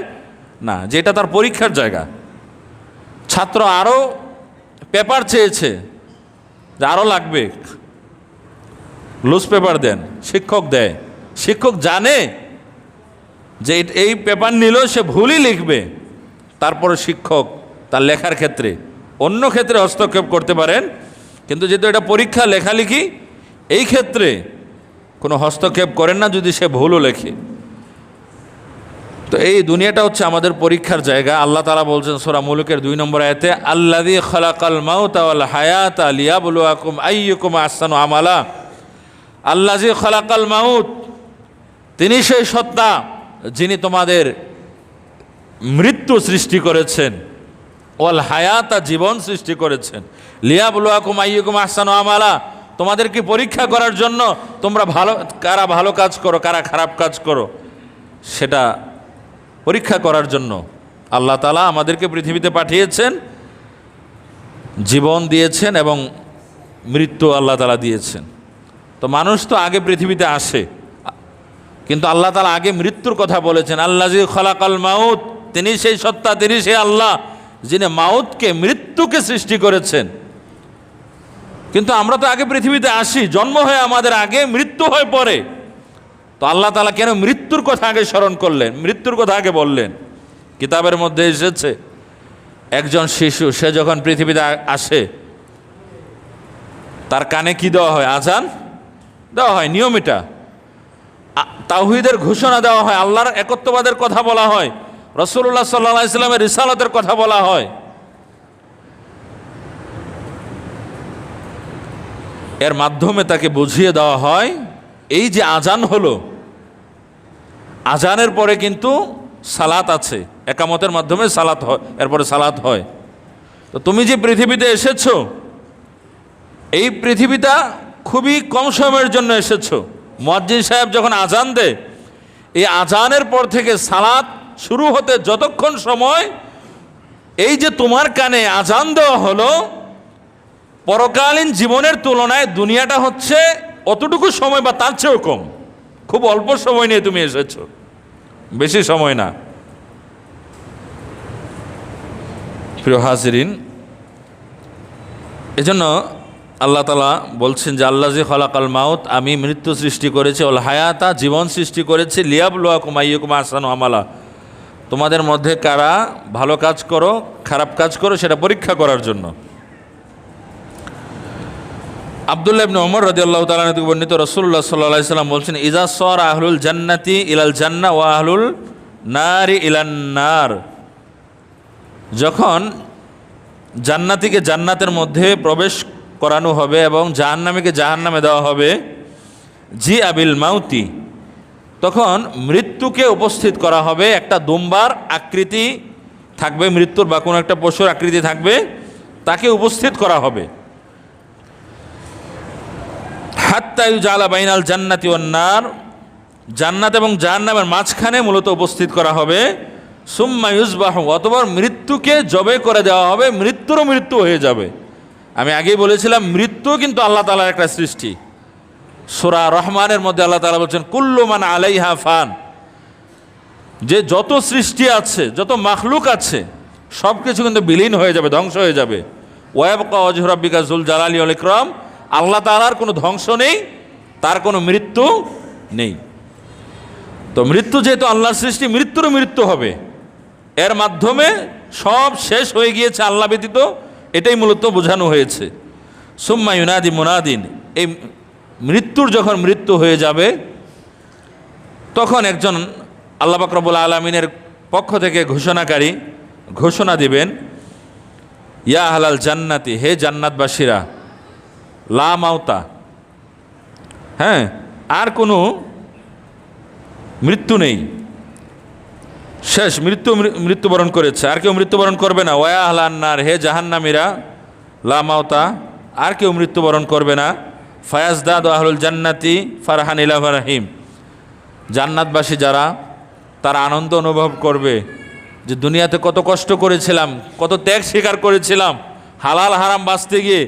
না, যেটা তার পরীক্ষার জায়গা। ছাত্র আরও পেপার চেয়েছে, যে আরও লাগবে, লুজ পেপার দেন, শিক্ষক দেয়। শিক্ষক জানে যে এই পেপার নিলেও সে ভুলই লিখবে, তারপরে শিক্ষক তার লেখার ক্ষেত্রে অন্য ক্ষেত্রে হস্তক্ষেপ করতে পারেন, কিন্তু যেহেতু এটা পরীক্ষা, লেখালেখি, এই ক্ষেত্রে কোনো হস্তক্ষেপ করেন না যদি সে ভুলও লেখে। তো এই দুনিয়াটা হচ্ছে আমাদের পরীক্ষার জায়গা। আল্লাহ তাআলা বলছেন সূরা মুলুকের 2 নম্বর আয়াতে, আল্লাযী খালাকাল মাউতা ওয়াল হায়াতা লিয়াবলুয়াকুম আইয়ুকুম আহসানু আমালা। আল্লাযী খালাকাল মাউত, তিনি সেই সত্তা যিনি তোমাদের মৃত্যু সৃষ্টি করেছেন, ওয়াল হায়াতা, জীবন সৃষ্টি করেছেন, লিয়াবলুয়াকুম আইয়ুকুম আহসানু আমালা, তোমাদেরকে পরীক্ষা করার জন্য তোমরা কারা ভালো কাজ করো, কারা খারাপ কাজ করো, সেটা পরীক্ষা করার জন্য আল্লাহ তাআলা আমাদেরকে পৃথিবীতে পাঠিয়েছেন, জীবন দিয়েছেন এবং মৃত্যু আল্লাহ তাআলা দিয়েছেন। তো মানুষ তো আগে পৃথিবীতে আসে, কিন্তু আল্লাহ তাআলা আগে মৃত্যুর কথা বলেছেন। আল্লাযী খালাকাল মাউত, তিনি সেই সত্তা, তিনি সেই আল্লাহ যিনি মাউতকে, মৃত্যুকে সৃষ্টি করেছেন। কিন্তু আমরা তো আগে পৃথিবীতে আসি, জন্ম হয়ে আমাদের আগে মৃত্যু হয়ে পড়ে। তো আল্লাহ তাআলা কেন মৃত্যুর কথা আগে স্মরণ করলেন, মৃত্যুর কথা আগে বললেন? কিতাবের মধ্যে এসেছে, একজন শিশু সে যখন পৃথিবীতে আসে, তার কানে কি দেওয়া হয়? আজান দেওয়া হয়, নিয়ম এটা। তাওহীদের ঘোষণা দেওয়া হয়, আল্লাহর একত্ববাদের কথা বলা হয়, রাসূলুল্লাহ সাল্লাল্লাহু আলাইহি ওয়াসাল্লামের রিসালাতের কথা বলা হয়। এর মাধ্যমে তাকে বুঝিয়ে দেওয়া হয়, এই যে আজান হলো, আজানের পরে কিন্তু সালাত আছে, একামতের মাধ্যমে সালাত হয়, এরপরে সালাত হয়। তো তুমি যে পৃথিবীতে এসেছো, এই পৃথিবীটা খুবই কম সময়ের জন্য এসেছো। মুয়াজ্জিন সাহেব যখন আজান দেয়, এই আজানের পর থেকে সালাত শুরু হতে যতক্ষণ সময়, এই যে তোমার কানে আজান দেওয়া হলো, পরকালীন জীবনের তুলনায় দুনিয়াটা হচ্ছে অতটুকু সময় বা তার চেয়েও কম। খুব অল্প সময় নিয়ে তুমি এসেছো, বেশি সময় না। প্রিয় হাজিরিন, এজন্য আল্লাহ তাআলা বলছেন যে আল্লাযী খালাকাল মাউত, আমি মৃত্যু সৃষ্টি করেছি, ওয়াল হায়াতা, জীবন সৃষ্টি করেছি, লিয়াবলুয়াকুম আইয়ুকুম আহসানু আমালা, তোমাদের মধ্যে কারা ভালো কাজ করো, খারাপ কাজ করো, সেটা পরীক্ষা করার জন্য। আব্দুল্লাহ ইবনে ওমর রাদিয়াল্লাহু তাআলা থেকে বর্ণিত, রাসূলুল্লাহ সাল্লাল্লাহু আলাইহি ওয়াসাল্লাম বলছেন, ইযা সারা আহলুল জান্নাতি ইলাল জান্নাহ ওয়া আহলুল নারি ইলান নার, যখন জান্নাতীকে জান্নাতের মধ্যে প্রবেশ করানো হবে এবং জাহান্নামীকে জাহান্নামে দেওয়া হবে, জি আবিল মাউতি, তখন মৃত্যুকে উপস্থিত করা হবে। একটা দুম্বার আকৃতি থাকবে, মৃত্যুর বা কোনো একটা পশুর আকৃতি থাকবে, তাকে উপস্থিত করা হবে। হাত্তা ইউজালা বাইনাল জান্নাতি ওয়ান নার, জান্নাত এবং জাহান্নামের মাঝখানে মূলত উপস্থিত করা হবে। সুম্মা ইউজবাহু, অতঃপর মৃত্যুকে জবে করে দেওয়া হবে, মৃত্যুরও মৃত্যু হয়ে যাবে। আমি আগেই বলেছিলাম, মৃত্যু কিন্তু আল্লাহ তাআলার একটা সৃষ্টি। সূরা রহমানের মধ্যে আল্লাহ তাআলা বলছেন, কুল্লু মান আলাইহা ফান, যে যত সৃষ্টি আছে, যত মাখলুক আছে, সব কিছু কিন্তু বিলীন হয়ে যাবে, ধ্বংস হয়ে যাবে। ওয়ায়াবকা ওয়াজহু রাব্বিকা যুল জালালি ওয়াল ইকরাম, আল্লাহ তাআলার কোনো ধ্বংস নেই, তার কোনো মৃত্যু নেই। তো মৃত্যু যেহেতু আল্লাহর সৃষ্টি, মৃত্যুরও মৃত্যু হবে, এর মাধ্যমে সব শেষ হয়ে গিয়েছে আল্লাহ ব্যতীত, এটাই মূলত বোঝানো হয়েছে। সুম্মা ইউনাদি মুনাদিন, এই মৃত্যুর যখন মৃত্যু হয়ে যাবে, তখন একজন আল্লাহ পাক রব্বুল আলামিনের পক্ষ থেকে ঘোষণাকারী ঘোষণা দিবেন, ইয়া আহলাল জান্নাতি, হে জান্নাতবাসীরা, লা মাউতা, হ্যাঁ, আর কোনো মৃত্যু নেই। শেষ, মৃত্যুবরণ করেছে, আর কেউ মৃত্যুবরণ করবে না। ওয়া আহলান্নার, হে জাহান্নামীরা, লা মাউতা, আর কেউ মৃত্যুবরণ করবে না। ফায়াজদাদু আহলুল জান্নাতি ফারহান ইলা ফারহিম, জান্নাতবাসী যারা, তারা আনন্দ অনুভব করবে যে দুনিয়াতে কত কষ্ট করেছিলাম, কত ত্যাগ স্বীকার করেছিলাম, হালাল হারাম বাঁচতে গিয়ে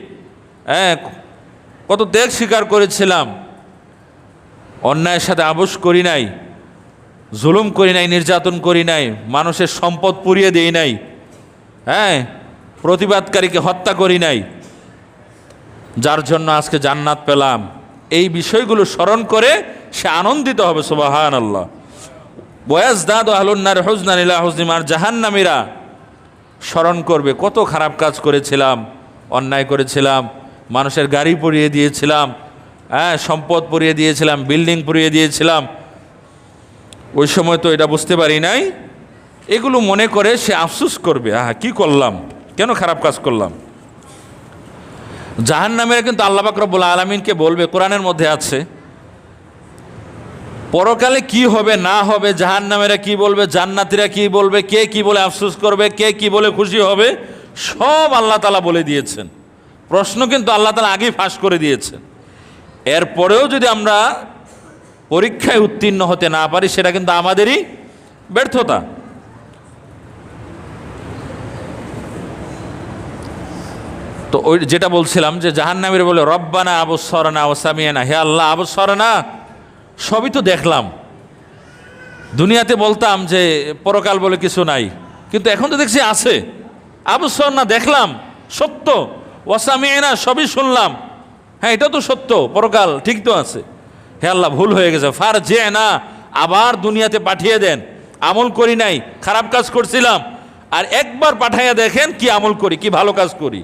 কত ত্যাগ স্বীকার করেছিলাম, অন্যায়ের সাথে আপোষ করি নাই, জুলুম করি নাই, নির্যাতন করি নাই, মানুষের সম্পদ পুড়িয়ে দেই নাই, প্রতিবাদকারীকে হত্যা করি নাই, যার জন্য আজকে জান্নাত পেলাম। এই বিষয়গুলো স্মরণ করে সে আনন্দিত হবে। সুবহানাল্লাহ। ওয়াজদাদু আহলুন নার হুজনান ইলা হুজনিম, আর জাহান্নামীরা স্মরণ করবে কত খারাপ কাজ করেছিলাম, অন্যায় করেছিলাম, মানুষের গাড়ি পুড়িয়ে দিয়েছিলাম, সম্পদ পুড়িয়ে দিয়েছিলাম, বিল্ডিং পুড়িয়ে দিয়েছিলাম, ওই সময় তো এটা বুঝতে পারি নাই। এগুলো মনে করে সে আফসোস করবে, কি করলাম, কেন খারাপ কাজ করলাম। জাহান্নামীরা কিন্তু আল্লাহ পাক রব্বুল আলামিনকে বলবে, কোরআনের মধ্যে আছে, পরকালে কি হবে না হবে, জাহান্নামীরা কি বলবে, জান্নাতীরা কি বলবে, কে কি বলে আফসোস করবে, কে কি বলে খুশি হবে, সব আল্লাহ তাআলা বলে দিয়েছেন। প্রশ্ন কিন্তু আল্লাহ তাআলা আগেই ফাঁস করে দিয়েছেন। এরপরেও যদি আমরা পরীক্ষায় উত্তীর্ণ হতে না পারি, সেটা কিন্তু আমাদেরই ব্যর্থতা। তো ওই যেটা বলছিলাম যে জাহান্নামীরা বলে, রব্বানা আবসরনা ওয়া সামিয়ানা, হে আল্লাহ আবসরনা, সবই তো দেখলাম। দুনিয়াতে বলতাম যে পরকাল বলে কিছু নাই, কিন্তু এখন তো দেখছি আছে। আবসরনা, দেখলাম, সত্য। ওয়া সামিয়ানা, সবই শুনলাম, এটা তো সত্য, পরকাল ঠিক তো আছে। হে আল্লাহ, ভুল হয়ে গেছে, ফারজি'না, আবার দুনিয়াতে পাঠিয়ে দেন। আমল করি নাই, খারাপ কাজ করছিলাম, আর একবার পাঠাইয়া দেখেন কি আমল করি, কি ভালো কাজ করি।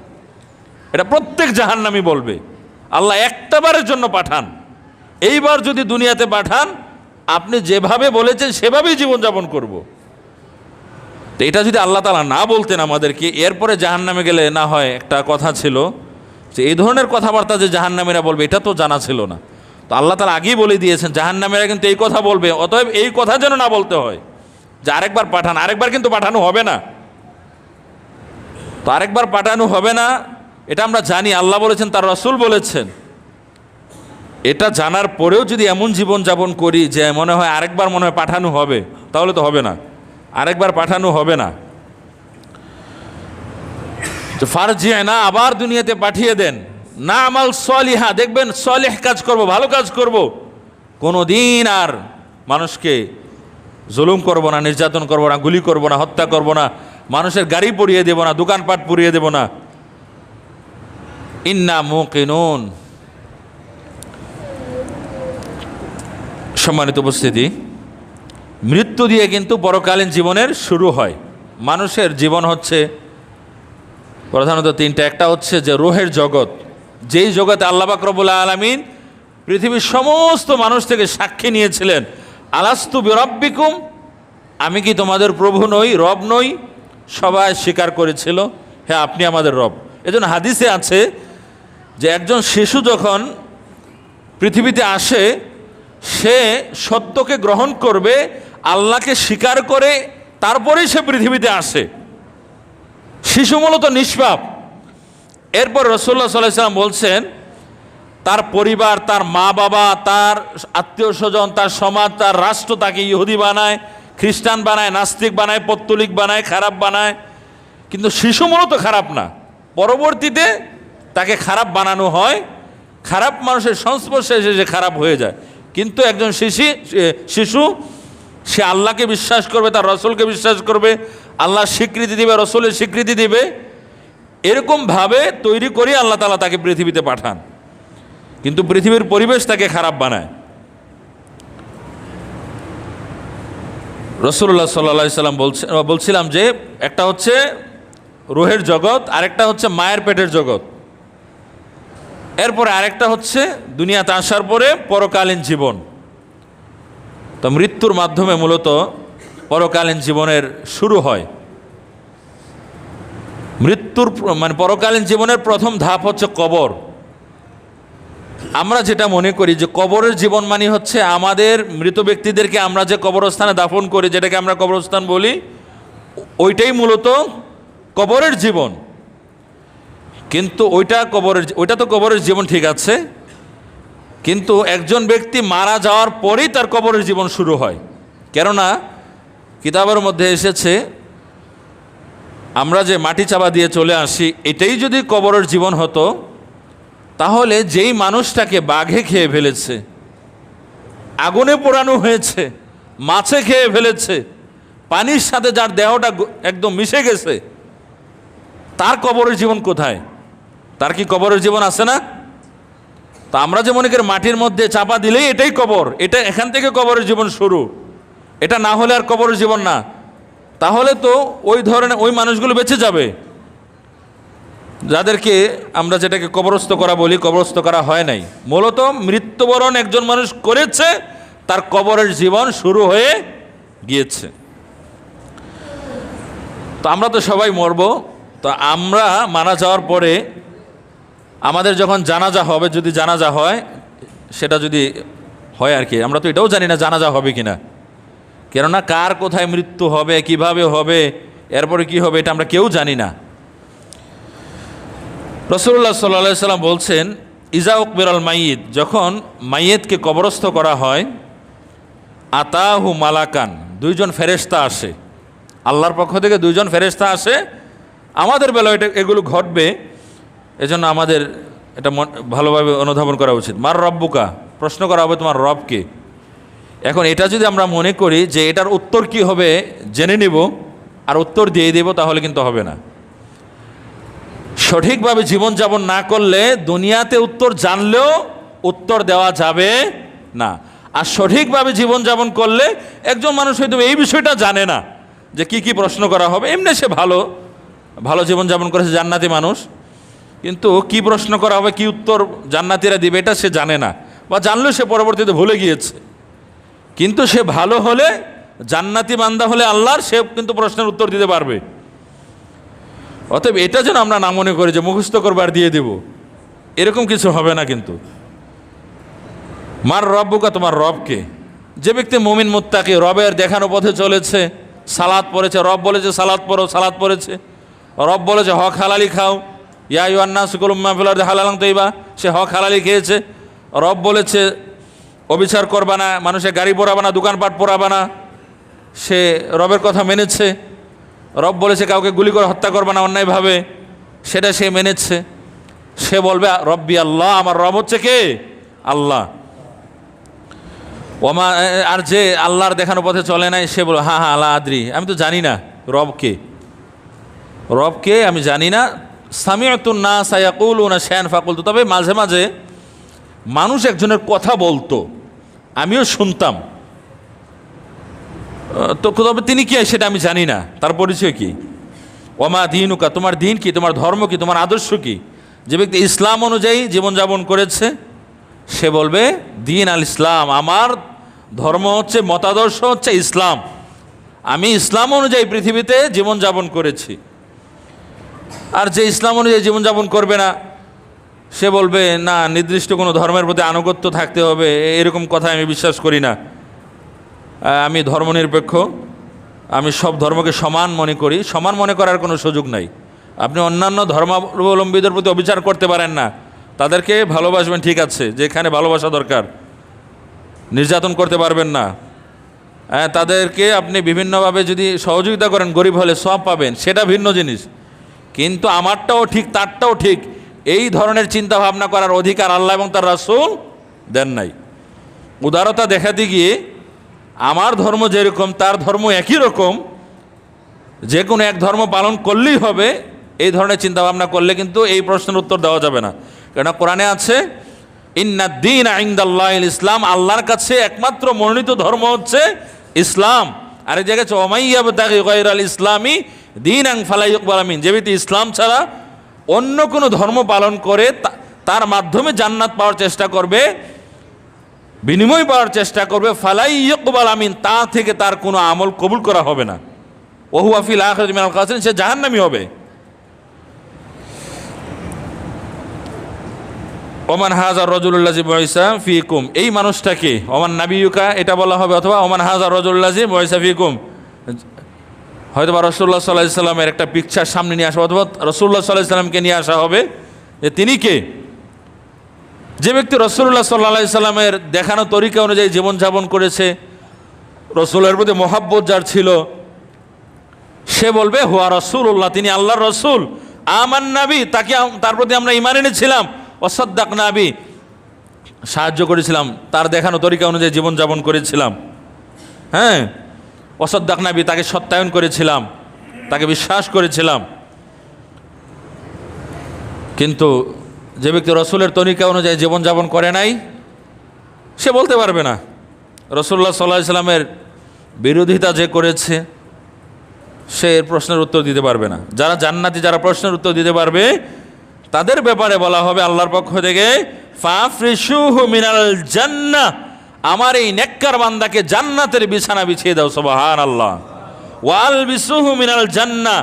এটা প্রত্যেক জাহান্নামী বলবে। আল্লাহ একটাবারের জন্য পাঠান, এইবার যদি দুনিয়াতে পাঠান, আপনি যেভাবে বলেছেন সেভাবেই জীবনযাপন করব। তো এটা যদি আল্লাহ তাআলা না বলতেন আমাদেরকে, এরপরে জাহান্নামে গেলে না হয় একটা কথা ছিল যে এই ধরনের কথাবার্তা যে জাহান্নামীরা বলবে, এটা তো জানা ছিল না। তো আল্লাহ তাআলা আগেই বলে দিয়েছেন জাহান্নামীরা কিন্তু এই কথা বলবে, অতএব এই কথা যেন না বলতে হয় যে আরেকবার পাঠান। আরেকবার কিন্তু পাঠানো হবে না, তো আরেকবার পাঠানো হবে না, এটা আমরা জানি। আল্লাহ বলেছেন, তার রাসূল বলেছেন। এটা জানার পরেও যদি এমন জীবন যাপন করি যে মনে হয় আরেকবার মনে হয় পাঠানো হবে, তাহলে তো হবে না, আরেকবার পাঠানো হবে না। তো ফারজি'না, আবার দুনিয়াতে পাঠিয়ে দেন। না আমাল সলিহা, দেখবেন সলিহ কাজ করব, ভালো কাজ করব, কোনো দিন আর মানুষকে জুলুম করব না, নির্যাতন করব না, গুলি করব না, হত্যা করব না, মানুষের গাড়ি পুড়িয়ে দেব না, দোকানপাট পুড়িয়ে দেব না। ইন্না মুকিনুন। সম্মানিত উপস্থিতি, মৃত্যু দিয়ে কিন্তু পরকালীন জীবনের শুরু হয়। মানুষের জীবন হচ্ছে প্রধানত তিনটা। একটা হচ্ছে যে রূহের জগৎ, যেই জগতে আল্লাহ পাক রব্বুল আলামিন পৃথিবীর সমস্ত মানুষ থেকে সাক্ষী নিয়েছিলেন, আলাস্তু বিরাব্বিকুম, আমি কি তোমাদের প্রভু নই, রব নই। সবাই স্বীকার করেছিল, হ্যাঁ আপনি আমাদের রব। এজন্য হাদিসে আছে যে একজন শিশু যখন পৃথিবীতে আসে, সে সত্যকে গ্রহণ করবে, আল্লাহকে স্বীকার করে তারপরেই সে পৃথিবীতে আসে। শিশু মূলত নিষ্পাপ। এরপর রাসূলুল্লাহ সাল্লাল্লাহু আলাইহি ওয়াসাল্লাম বলছেন, তার পরিবার, তার মা বাবা, তার আত্মীয় স্বজন, তার সমাজ, তার রাষ্ট্র তাকে ইহুদি বানায়, খ্রিস্টান বানায়, নাস্তিক বানায়, পত্তলিক বানায়, খারাপ বানায়, কিন্তু শিশু মূলত খারাপ না। পরবর্তীতে তাকে খারাপ বানানো হয়, খারাপ মানুষের সংস্পর্শে এসে সে খারাপ হয়ে যায়। কিন্তু একজন শিশু সে আল্লাহকে বিশ্বাস করবে, তার রসুলকে বিশ্বাস করবে, আল্লাহর স্বীকৃতি দিবে, রসুলের স্বীকৃতি দিবে, এরকমভাবে তৈরি করে আল্লাহ তাআলা তাকে পৃথিবীতে পাঠান। কিন্তু পৃথিবীর পরিবেশ তাকে খারাপ বানায়। রাসূলুল্লাহ সাল্লাল্লাহু আলাইহি ওয়াসাল্লাম বলছিলাম যে একটা হচ্ছে রূহের জগৎ, আরেকটা হচ্ছে মায়ের পেটের জগৎ, এরপরে আরেকটা হচ্ছে দুনিয়াতে আসার পরে পরকালীন জীবন। তো মৃত্যুর মাধ্যমে মূলত পরকালীন জীবনের শুরু হয়। মৃত্যুর পরকালীন জীবনের প্রথম ধাপ হচ্ছে কবর। আমরা যেটা মনে করি যে কবরের জীবন মানে হচ্ছে আমাদের মৃত ব্যক্তিদেরকে আমরা যে কবরস্থানে দাফন করি, যেটাকে আমরা কবরস্থান বলি, ওইটাই মূলত কবরের জীবন। কিন্তু ওইটা তো কবরের জীবন, ঠিক আছে, কিন্তু একজন ব্যক্তি মারা যাওয়ার পরেই তার কবরের জীবন শুরু হয়। কেননা কিতাবের মধ্যে এসেছে আমরা যে মাটি চাপা দিয়ে চলে আসি, এটাই যদি কবরের জীবন হতো, তাহলে যেই মানুষটাকে বাঘে খেয়ে ফেলেছে, আগুনে পোড়ানো হয়েছে, মাছে খেয়ে ফেলেছে, পানির সাথে যার দেহটা একদম মিশে গেছে, তার কবরের জীবন কোথায়? তার কি কবরের জীবন আছে না? তা আমরা যে মনে করি মাটির মধ্যে চাপা দিলেই এটাই কবর, এটা এখান থেকে কবরের জীবন শুরু, এটা না হলে আর কবরের জীবন না, তাহলে তো ওই মানুষগুলো বেঁচে যাবে যাদেরকে আমরা যেটাকে কবরস্থ করা বলি, কবরস্থ করা হয় নাই। মূলত মৃত্যুবরণ একজন মানুষ করেছে, তার কবরের জীবন শুরু হয়ে গিয়েছে। তো আমরা তো সবাই মরব। তো আমরা মারা যাওয়ার পরে আমাদের যখন জানাজা হবে, যদি জানাজা হয়, সেটা যদি হয় আর কি, আমরা তো এটাও জানি না জানাজা হবে কিনা, কেননা কার কোথায় মৃত্যু হবে, কিভাবে হবে, এরপরে কি হবে, এটা আমরা কেউ জানি না। রাসূলুল্লাহ সাল্লাল্লাহু আলাইহি সাল্লাম বলছেন, ইজা উকবিরাল মাইয়িত, যখন মাইয়িতকে কবরস্থ করা হয়, আতাহু মালাকান, দুইজন ফেরেশতা আসে, আল্লাহর পক্ষ থেকে দুইজন ফেরেশতা আসে। আমাদের বেলায় এগুলো ঘটবে, এজন্য আমাদের এটা ভালোভাবে অনুধাবন করা উচিত। মার রব্বুকা, প্রশ্ন করা হবে তোমার রবকে। এখন এটা যদি আমরা মনে করি যে এটার উত্তর কি হবে জেনে নিব আর উত্তর দিয়ে দেব, তাহলে কিন্তু হবে না। সঠিকভাবে জীবনযাপন না করলে দুনিয়াতে উত্তর জানলেও উত্তর দেওয়া যাবে না। আর সঠিকভাবে জীবনযাপন করলে একজন মানুষ হয়তো এই বিষয়টা জানে না যে কি কি প্রশ্ন করা হবে, এমনি সে ভালো জীবনযাপন করেছে, জান্নাতি মানুষ, কিন্তু কি প্রশ্ন করা হবে, কি উত্তর জান্নাতিরা দিবে, এটা সে জানে না, বা জানলেও সে পরবর্তীতে ভুলে গিয়েছে। কিন্তু সে ভালো হলে, জান্নাতি বান্দা হলে আল্লাহর, সে কিন্তু প্রশ্নের উত্তর দিতে পারবে। অতএব এটা যেন আমরা না মনে করি যে মুখস্থ করবার দিয়ে দেব, এরকম কিছু হবে না। কিন্তু মার রব্বুকা, তোমার রবকে। যে ব্যক্তি মুমিন মুত্তাকি, রবের দেখানো পথে চলেছে, সালাত পড়েছে, রব বলেছে সালাত পড়ো, সালাত পড়েছে, রব বলেছে হক হালালি খাও, ইয়া আইয়ুহান নাসু কুলু মিম্মা ফিল আরদি হালালান তাইয়্যিবা, সে হক হালালি খেয়েছে। রব বলেছে অবিচার করবা না, মানুষের গাড়ি পোড়াবা না, দোকানপাট পোড়াবা না, সে রবের কথা মেনেছে। রব বলেছে কাউকে গুলি করে হত্যা করবা না অন্যায়ভাবে, সেটা সে মেনেছে। সে বলবে রব্বি আল্লাহ, আমার রব হচ্ছে কে? আল্লাহ। ওমা, আর যে আল্লাহর দেখানো পথে চলে নাই, সে বলবে হ্যাঁ আল্লাহ আদ্রি, আমি তো জানি না রবকে আমি জানি না। সামিআতুন নাস ইয়াকুলুনা শায়আন ফাকুলতু, তবে মাঝে মাঝে মানুষ একজনের কথা বলতো, আমিও শুনতাম, তো তবে তিনি কি সেটা আমি জানি না, তার পরিচয় কি? ওমা দীনুকা, তোমার দিন কি, তোমার ধর্ম কি, তোমার আদর্শ কি? যে ব্যক্তি ইসলাম অনুযায়ী জীবনযাপন করেছে, সে বলবে দিন আল ইসলাম, আমার ধর্ম হচ্ছে, মতাদর্শ হচ্ছে ইসলাম, আমি ইসলাম অনুযায়ী পৃথিবীতে জীবনযাপন করেছি। আর যে ইসলাম অনুযায়ী জীবনযাপন করবে না, সে বলবে না, নির্দিষ্ট কোনো ধর্মের প্রতি আনুগত্য থাকতে হবে, এরকম কথা আমি বিশ্বাস করি না, আমি ধর্মনিরপেক্ষ, আমি সব ধর্মকে সমান মনে করি। সমান মনে করার কোনো সুযোগ নাই। আপনি অন্যান্য ধর্মাবলম্বীদের প্রতি অবিচার করতে পারেন না, তাদেরকে ভালোবাসবেন, ঠিক আছে, যেখানে ভালোবাসা দরকার, নির্যাতন করতে পারবেন না। তাদেরকে আপনি বিভিন্নভাবে যদি সহযোগিতা করেন, গরিব হলে সওয়াব পাবেন, সেটা ভিন্ন জিনিস। কিন্তু আমারটাও ঠিক তারটাও ঠিক, এই ধরনের চিন্তা ভাবনা করার অধিকার আল্লাহ এবং তার রাসূল দেন নাই। উদারতা দেখাতে গিয়ে আমার ধর্ম যেরকম তার ধর্ম একই রকম, যে কোনো এক ধর্ম পালন করলেই হবে, এই ধরনের চিন্তা ভাবনা করলে কিন্তু এই প্রশ্নের উত্তর দেওয়া যাবে না। কেননা কোরআনে আছে ইন্নাদ-দীন ইনদাল্লাহিল ইসলাম, আল্লাহর কাছে একমাত্র মনোনীত ধর্ম হচ্ছে ইসলাম। আর এই জায়গায় ওয়া ইয়াবতাগি গায়রাল ইসলামি দীনান ফালা ইউকবাল মিন, যে ব্যক্তি ইসলাম ছাড়া অন্য কোনো ধর্ম পালন করে তার মাধ্যমে জান্নাত পাওয়ার চেষ্টা করবে, বিনিময় পাওয়ার চেষ্টা করবে, ফালা ইউকবাল মিন, তা থেকে তার কোনো আমল কবুল করা হবে না। ওয়া হুয়া ফিল আখিরাতি মিনাল খাসিরিন, সে জাহান্নামী হবে। ওমান হাজার রজুল্লাজি বয়সা ফিকুম, এই মানুষটাকে ওমান নাবিয়ুকা এটা বলা হবে, অথবা ওমান হাজার রজুল্লাজি বয়সা ফিকুম, হয়তো বা রসুল্লাহ সাল্লাল্লাহু আলাইহি সাল্লামের একটা পিকচার সামনে নিয়ে আসা, অথবা রসুল্লাহ সাল্লাল্লাহু আলাইহি সাল্লামকে নিয়ে আসা হবে যে তিনি কে। যে ব্যক্তি রসুল্লাহ সাল্লাল্লাহু আলাইহি সাল্লামের দেখানো তরিকা অনুযায়ী জীবনযাপন করেছে, রসুলের প্রতি মহাব্বত যার ছিল, সে বলবে হুয়া রসুল্লাহ, তিনি আল্লাহর রসুল। আমান নাবি, তাকে তার প্রতি আমরা ঈমান এনেছিলাম। ওয়াসাদ্দাক নাবি, সাহায্য করেছিলাম, তার দেখানো তরিকা অনুযায়ী জীবনযাপন করেছিলাম। হ্যাঁ, ওয়াসাদ্দাক নাবি, তাকে সত্যায়ন করেছিলাম, তাকে বিশ্বাস করেছিলাম। কিন্তু যে ব্যক্তি রসুলের তরিকা অনুযায়ী জীবনযাপন করে নাই, সে বলতে পারবে না। রসুল্লাহ সাল্লাল্লাহু আলাইহি সাল্লামের বিরোধিতা যে করেছে, সে এর প্রশ্নের উত্তর দিতে পারবে না। যারা জান্নাতি, যারা প্রশ্নের উত্তর দিতে পারবে, তাদের ব্যাপারে বলা হবে আল্লাহর পক্ষ থেকে ফাফরিশুহু মিনাল জান্নাহ, আমার এই নেককার বান্দাকে জান্নাতের বিছানা বিছিয়ে দাও। সুবহানাল্লাহ। ওয়ালবিসুহু মিনাল জান্নাহ,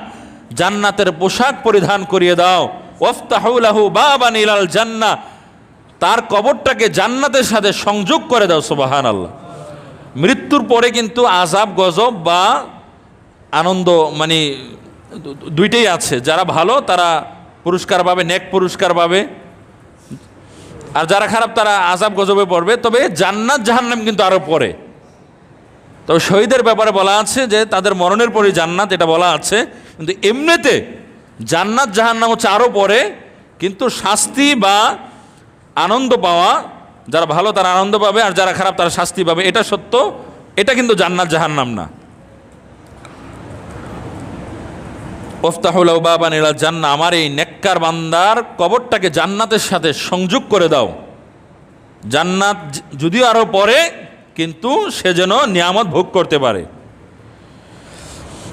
জান্নাতের পোশাক পরিধান করিয়ে দাও। ওয়াফতাহু লাহু বাবান ইলাল জান্নাহ, তার কবরটাকে জান্নাতের সাথে সংযোগ করে দাও। সুবহানাল্লাহ। মৃত্যুর পরে কিন্তু আযাব, গজব বা আনন্দ মানে দুইটাই আছে। যারা ভালো তারা পুরস্কার পাবে, নেক পুরস্কার পাবে, আর যারা খারাপ তারা আযাব গজবে পড়বে। তবে জান্নাত জাহান্নাম কিন্তু আরও পরে। তবে শহীদের ব্যাপারে বলা আছে যে তাদের মরণের পরে জান্নাত, এটা বলা আছে। কিন্তু এমনিতে জান্নাত জাহান্নাম হচ্ছে আরও পরে। কিন্তু শাস্তি বা আনন্দ পাওয়া, যারা ভালো তারা আনন্দ পাবে, আর যারা খারাপ তারা শাস্তি পাবে, এটা সত্য। এটা কিন্তু জান্নাত জাহান্নাম না। ওয়াফতাহু লাহু বাবান ইলাল জান্নাহ, আমার এই নেককার বান্দার কবরটাকে জান্নাতের সাথে সংযোগ করে দাও। জান্নাত যদিও আরও পরে, কিন্তু সে যেন নিয়ামত ভোগ করতে পারে।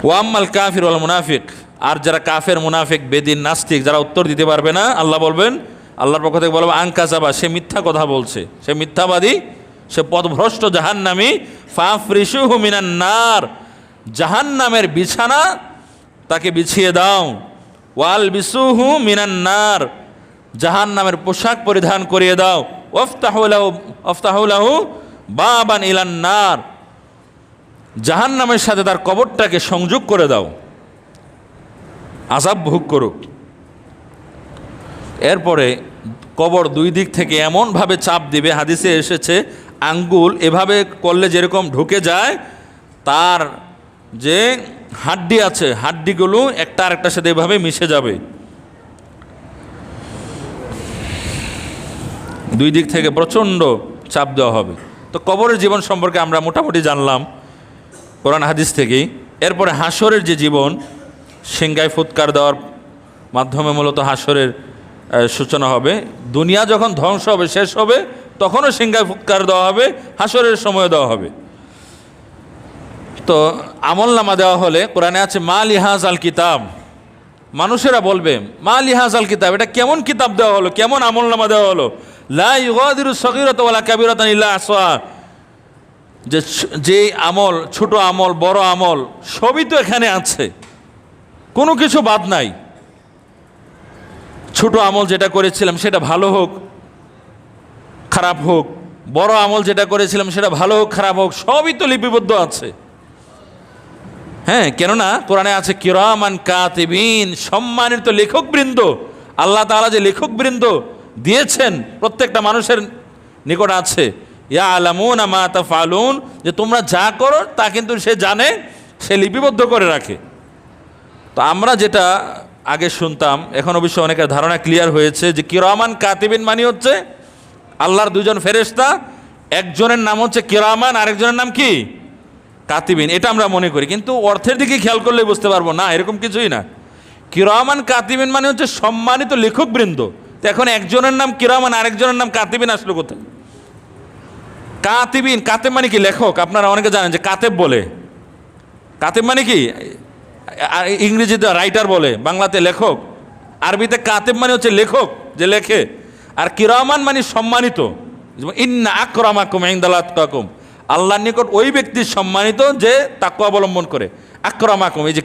ওয়াম্মাল কাফির ওয়াল মুনাফিক, আর যারা কাফের, মুনাফিক, বেদিন, নাস্তিক, যারা উত্তর দিতে পারবে না, আল্লাহ বলবেন, আল্লাহর পক্ষ থেকে বলবেন আনকাযাবা, সে মিথ্যা কথা বলছে, সে মিথ্যাবাদী, সে পথভ্রষ্ট জাহান্নামী। ফাফরিশুহু মিনান নার, জাহান্নামের বিছানা তাকে বিছিয়ে দাও। ওয়ালবিসুহু মিনান নার, জাহান্নামের পোশাক পরিধান করিয়ে দাও। ওয়াফতাহু লাহু বাবান ইলান নার, জাহান্নামের সাথে তার কবরটাকে সংযোগ করে দাও, আযাব ভোগ করুক। এরপরে কবর দুই দিক থেকে এমনভাবে চাপ দিবে, হাদিসে এসেছে আঙ্গুল এভাবে করলে যেরকম ঢুকে যায়, তার যে হাড্ডি আছে, হাড্ডিগুলো একটা আরেকটার সাথে এভাবে মিশে যাবে। দুই দিক থেকে প্রচণ্ড চাপ দেওয়া হবে। তো কবরের জীবন সম্পর্কে আমরা মোটামুটি জানলাম কোরআন হাদিস থেকেই। এরপরে হাসরের যে জীবন, সিংহায় ফুৎকার দেওয়ার মাধ্যমে মূলত হাসরের সূচনা হবে। দুনিয়া যখন ধ্বংস হবে, শেষ হবে, তখনও সিংহায় ফুৎকার দেওয়া হবে, হাসরের সময় দেওয়া হবে। তো আমলনামা দেওয়া হলে কোরআনে আছে মা লিহাজ আল কিতাব, মানুষেরা বলবে মা লিহাজ আল কিতাব, এটা কেমন কিতাব দেওয়া হলো, কেমন আমলনামা দেওয়া হলো। লা ইউগাদিরু সগীরাতান ওয়ালা কাবীরাতান ইল্লা আহসাহা, যে আমল, ছোট আমল, বড় আমল, সবই তো এখানে আছে, কোনো কিছু বাদ নাই। ছোট আমল যেটা করেছিলাম সেটা ভালো হোক খারাপ হোক, বড় আমল যেটা করেছিলাম সেটা ভালো হোক খারাপ হোক, সবই তো লিপিবদ্ধ আছে। হ্যাঁ, কেননা কোরআনে আছে কিরামান কাতিবিন, সম্মানিত লেখকবৃন্দ। আল্লাহ তাআলা যে লেখকবৃন্দ দিয়েছেন প্রত্যেকটা মানুষের নিকট আছে। ইয়ালামুনা মা তাফআলুন, যে তোমরা যা করো তা কিন্তু সে জানে, সে লিপিবদ্ধ করে রাখে। তো আমরা যেটা আগে শুনতাম, এখন অবশ্য অনেকের ধারণা ক্লিয়ার হয়েছে যে কিরামান কাতিবিন মানে হচ্ছে আল্লাহর দুজন ফেরেশতা, একজনের নাম হচ্ছে কিরামান, আরেকজনের নাম কি কাতিবিন। এটা আমরা মনে করি, কিন্তু অর্থের দিকে খেয়াল করলে বুঝতে পারবো না, এরকম কিছুই না। কিরামান কাতিবিন মানে হচ্ছে সম্মানিত লেখকবৃন্দ। তো এখন একজনের নাম কিরামান, আরেকজনের নাম কাতিবিন আসলো কোথায়? কাতিবিন, কাতেব মানে কি লেখক। আপনারা অনেকে জানেন যে কাতেব বলে, কাতেব মানে কি ইংরেজিতে রাইটার বলে, বাংলাতে লেখক। আরবিতে কাতেব মানে হচ্ছে লেখক, যে লেখে। আর কিরামান মানে সম্মানিত। ইন্না আকরামাকুম ইনদাল্লাহি আতকাকুম, আল্লাহর নিকট ওই ব্যক্তি সম্মানিত যে তাকওয়া অবলম্বন করে। আকরামাকুম, এই যে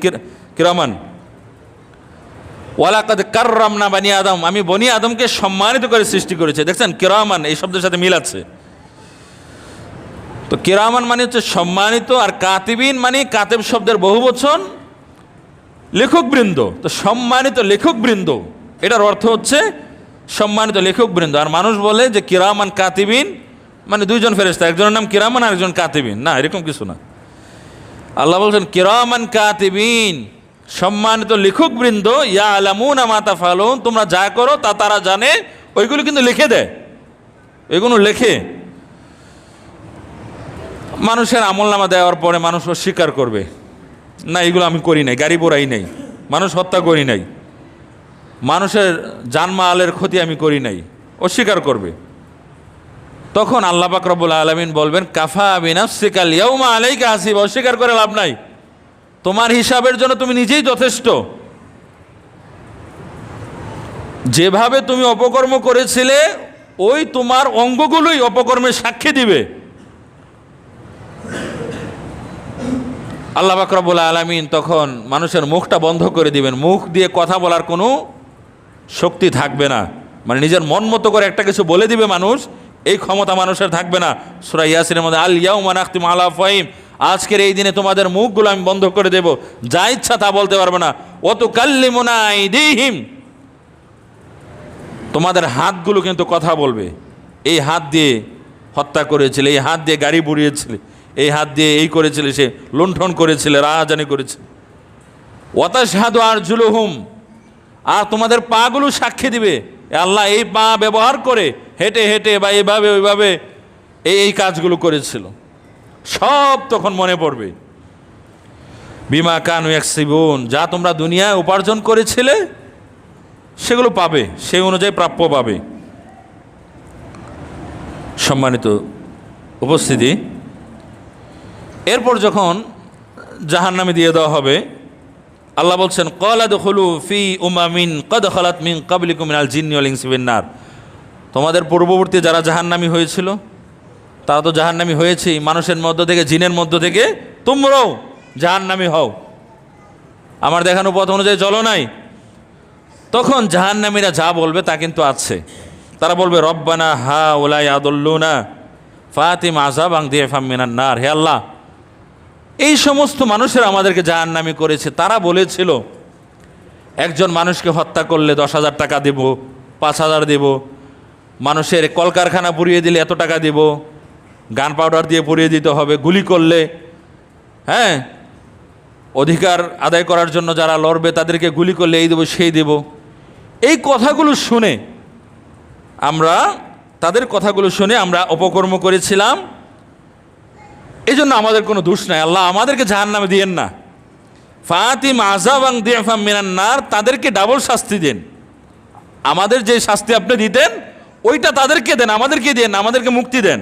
কিরামান, ওয়ালাকাদ কাররামনা বানি আদম, আমি বনি আদমকে সম্মানিত করে সৃষ্টি করেছি। দেখছেন কিরামান এই শব্দের সাথে মিল আছে। তো কিরামান মানে হচ্ছে সম্মানিত, আর কাতিবিন মানে কাতেব শব্দের বহুবচন, লেখকবৃন্দ। তো সম্মানিত লেখকবৃন্দ, এটার অর্থ হচ্ছে সম্মানিত লেখকবৃন্দ। আর মানুষ বলে যে কিরামান কাতিবিন মানে দুইজন ফেরেশতা, একজনের নাম কিরামান আর একজন কাতিবিন, না, এরকম কিছু না। আল্লাহ বলছেন কিরামান কাতিবিন, সম্মানিত লেখকবৃন্দ, ইয়ালামুনা মা তাফআলুন, তোমরা যা করো তা তারা জানে। ওইগুলো কিন্তু লিখে দেয়, এগুলো লেখে। মানুষের আমলনামা দেওয়ার পরে মানুষ অস্বীকার করবে, না এগুলো আমি করি নাই, গাড়ি পোড়াই নাই, মানুষ হত্যা করি নাই, মানুষের জানমালের ক্ষতি আমি করি নাই, অস্বীকার করবে। তখন আল্লাহ পাক রব্বুল আলামিন বলবেন কাফা বিনাফসিকাল ইয়াউমা আলাইকা হাসিবা, অস্বীকার করে লাভ নাই, তোমার হিসাবের জন্য তুমি নিজেই যথেষ্ট। যেভাবে তুমি অপকর্ম করেছিলে ওই তোমার অঙ্গগুলোই অপকর্মের সাক্ষী দিবে। আল্লাহ পাক রব্বুল আলামিন তখন মানুষের মুখটা বন্ধ করে দিবেন, মুখ দিয়ে কথা বলার কোনো শক্তি থাকবে না, মানে নিজের মন মতো করে একটা কিছু বলে দিবে মানুষ, এই ক্ষমতা মানুষের থাকবে না। সূরা ইয়াসিনের মধ্যে আল ইয়াউমা নাখতিমু আলা আফওয়াহিম, আজকের এই দিনে তোমাদের মুখগুলো আমি বন্ধ করে দেব, যা ইচ্ছা তা বলতে পারবে না। ওয়া তুকাল্লিমুনা আইদিহিম, তোমাদের হাতগুলো কিন্তু কথা বলবে। এই হাত দিয়ে হত্যা করেছিলে, এই হাত দিয়ে গাড়ি পুড়িয়েছিলে, এই হাত দিয়ে এই করেছিলে, সে লুণ্ঠন করেছিলে, রাহাজানি করেছে। ওয়া তাশহাদু আরজুলুহুম, আর তোমাদের পাগুলো সাক্ষী দিবে, আল্লাহ এই পা ব্যবহার করে হেঁটে হেঁটে বা এইভাবে ওইভাবে এই কাজগুলো করেছিল। সব তখন মনে পড়বে। বিমা কানু ইয়াকসিবুন, যা তোমরা দুনিয়ায় উপার্জন করেছিলে সেগুলো পাবে, সেই অনুযায়ী প্রাপ্য পাবে। সম্মানিত উপস্থিতি, এরপর যখন জাহান্নামে দিয়ে দেওয়া হবে, আল্লাহ বলছেন ক্বালা দুখুলু ফি উমামিন ক্বাদ খালাত মিন ক্বাবলিকুম মিনাল জিন্নি ওয়াল ইনসি ওয়ান নার, তোমাদের পূর্ববর্তী যারা জাহান্নামী হয়েছিল তারা তো জাহান্নামী হয়েছেই, মানুষের মধ্য থেকে জিনের মধ্য থেকে তোমরাও জাহান্নামী হও, আমার দেখানো পথ অনুযায়ী চলো নাই। তখন জাহান্নামীরা যা বলবে তা কিন্তু আছে, তারা বলবে রব্বানা হা উলাই আদল্লুনা ফাতিম আযাবান দিফাম মিনান নার, হে আল্লাহ এই সমস্ত মানুষেরা আমাদেরকে জাহান্নামী করেছে। তারা বলেছিল একজন মানুষকে হত্যা করলে 10,000 টাকা দেব, 5,000 দেব, মানুষের কলকারখানা পুড়িয়ে দিলে এত টাকা দেব, গান পাউডার দিয়ে পুড়িয়ে দিতে হবে, গুলি করলে, হ্যাঁ, অধিকার আদায় করার জন্য যারা লড়বে তাদেরকে গুলি করলে এই দেব সেই দেব। এই কথাগুলো শুনে আমরা, তাদের কথাগুলো শুনে আমরা অপকর্ম করেছিলাম, এই জন্য আমাদের কোনো দোষ নাই, আল্লাহ আমাদেরকে জাহান্নামে দিয়েন না। ফাতিম আযাবান দিফাম মিনান নার, তাদেরকে ডাবল শাস্তি দেন, আমাদের যে শাস্তি আপনি দিতেন ওইটা তাদেরকে দেন, আমাদেরকে দেন, আমাদেরকে মুক্তি দেন।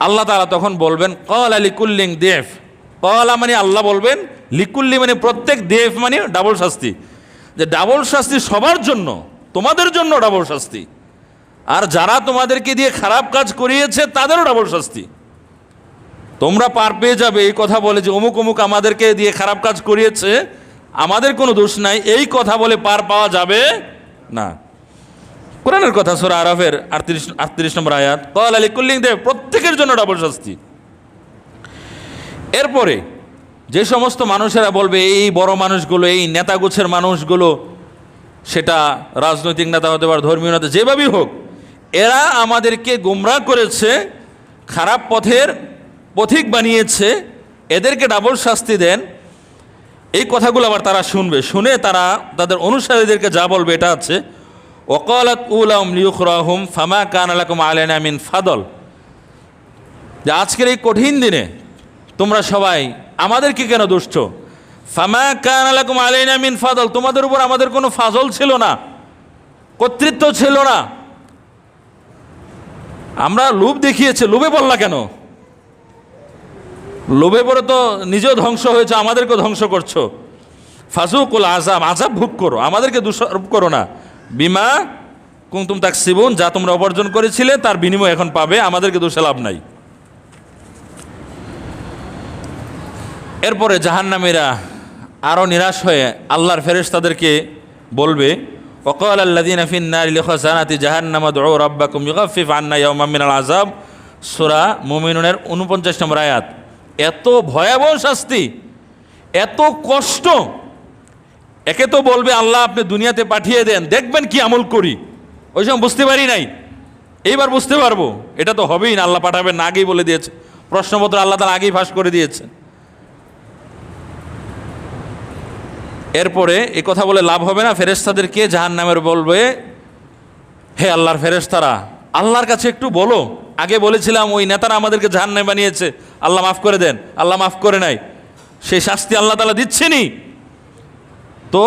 আল্লাহ তাআলা তখন বলবেন ক্বালা লিকুল্লিন দিফ, ক্বালা মানে আল্লাহ বলবেন, লিকুল্লি মানে প্রত্যেক, দিফ মানে ডাবল শাস্তি, যে ডাবল শাস্তি সবার জন্য, তোমাদের জন্য ডাবল শাস্তি, আর যারা তোমাদেরকে দিয়ে খারাপ কাজ করিয়েছে তাদেরও ডাবল শাস্তি। তোমরা পার পেয়ে যাবে এই কথা বলে যে অমুক অমুক আমাদেরকে দিয়ে খারাপ কাজ করিয়েছে, আমাদের কোনো দোষ নাই, এই কথা বলে পার পাওয়া যাবে না। কোরআনের কথা, সূরা আরাফের 38 নম্বর আয়াত, ক্বালা লিকুল্লিন দিফ, প্রত্যেকের জন্য ডাবল শাস্তি। এরপরে যে সমস্ত মানুষেরা বলবে, এই বড় মানুষগুলো, এই নেতাগুচ্ছের মানুষগুলো, সেটা রাজনৈতিক নেতা হতে পারে, ধর্মীয় নেতা, যেভাবেই হোক, এরা আমাদেরকে গোমরাহ করেছে, খারাপ পথের পথিক বানিয়েছে, এদেরকে ডাবল শাস্তি দেন। এই কথাগুলো আবার তারা শুনবে, শুনে তারা তাদের অনুসারীদেরকে যা বলবে এটা আছে ওয়াকালাত উলাহুম লিয়ুখরাহুম ফামা কানা লাকুম আলাইনা মিন ফাদল, যে আজকের এই কঠিন দিনে তোমরা সবাই আমাদেরকে কেন দুষ্ট, ফামা কানা লাকুম আলাইনা মিন ফাদল, তোমাদের উপর আমাদের কোনো ফাজল ছিল না, কর্তৃত্ব ছিল না, আমরা লোভ দেখিয়েছে, লোভে পড়লা কেন, লোভে পড়ে তো নিজেও ধ্বংস হয়েছে, আমাদেরকে ধ্বংস করছো। ফাজুকুল আযাব, আযাব ভোগ করো, আমাদেরকে দোষারোপ করো না। বিমা কুনতুম তাকসিবুন, যা তোমরা উপার্জন করেছিলে তার বিনিময় এখন পাবে, আমাদেরকে দোষে লাভ নাই। এরপরে জাহান্নামীরা আরও নিরাশ হয়ে আল্লাহর ফেরেশতাদেরকে বলবে, ওয়াকাল আল্লাযীনা ফিন নারি লিখাযানাতি জাহান্নাম উদউ রাব্বাকুম ইউখাফিফ আন্না ইয়াওমান মিনাল আযাব, সূরা মুমিনুনের 49 নম্বর আয়াত। এত ভয়াবহ শাস্তি, এত কষ্ট। একে তো বলবে আল্লাহ আপনি দুনিয়াতে পাঠিয়ে দেন, দেখবেন কি আমল করি। ওই সময় বুঝতে পারি নাই, এইবার বুঝতে পারবো। এটা তো হবেই না, আল্লাহ পাঠাবেন না, আগেই বলে দিয়েছে। প্রশ্নপত্র আল্লাহ তাআলা আগেই ফাঁস করে দিয়েছে। এরপরে এই কথা বলে লাভ হবে না। ফেরেশতাদেরকে জাহান্নামের বলবে, হে আল্লাহর ফেরেশতারা, আল্লাহর কাছে একটু বলো, আগে বলেছিলাম ওই নেতারা আমাদেরকে জাহান্নামে বানিয়েছে, আল্লাহ মাফ করে দেন। আল্লাহ মাফ করে নাই, সেই শাস্তি আল্লাহ তাআলা দিচ্ছেনই। তো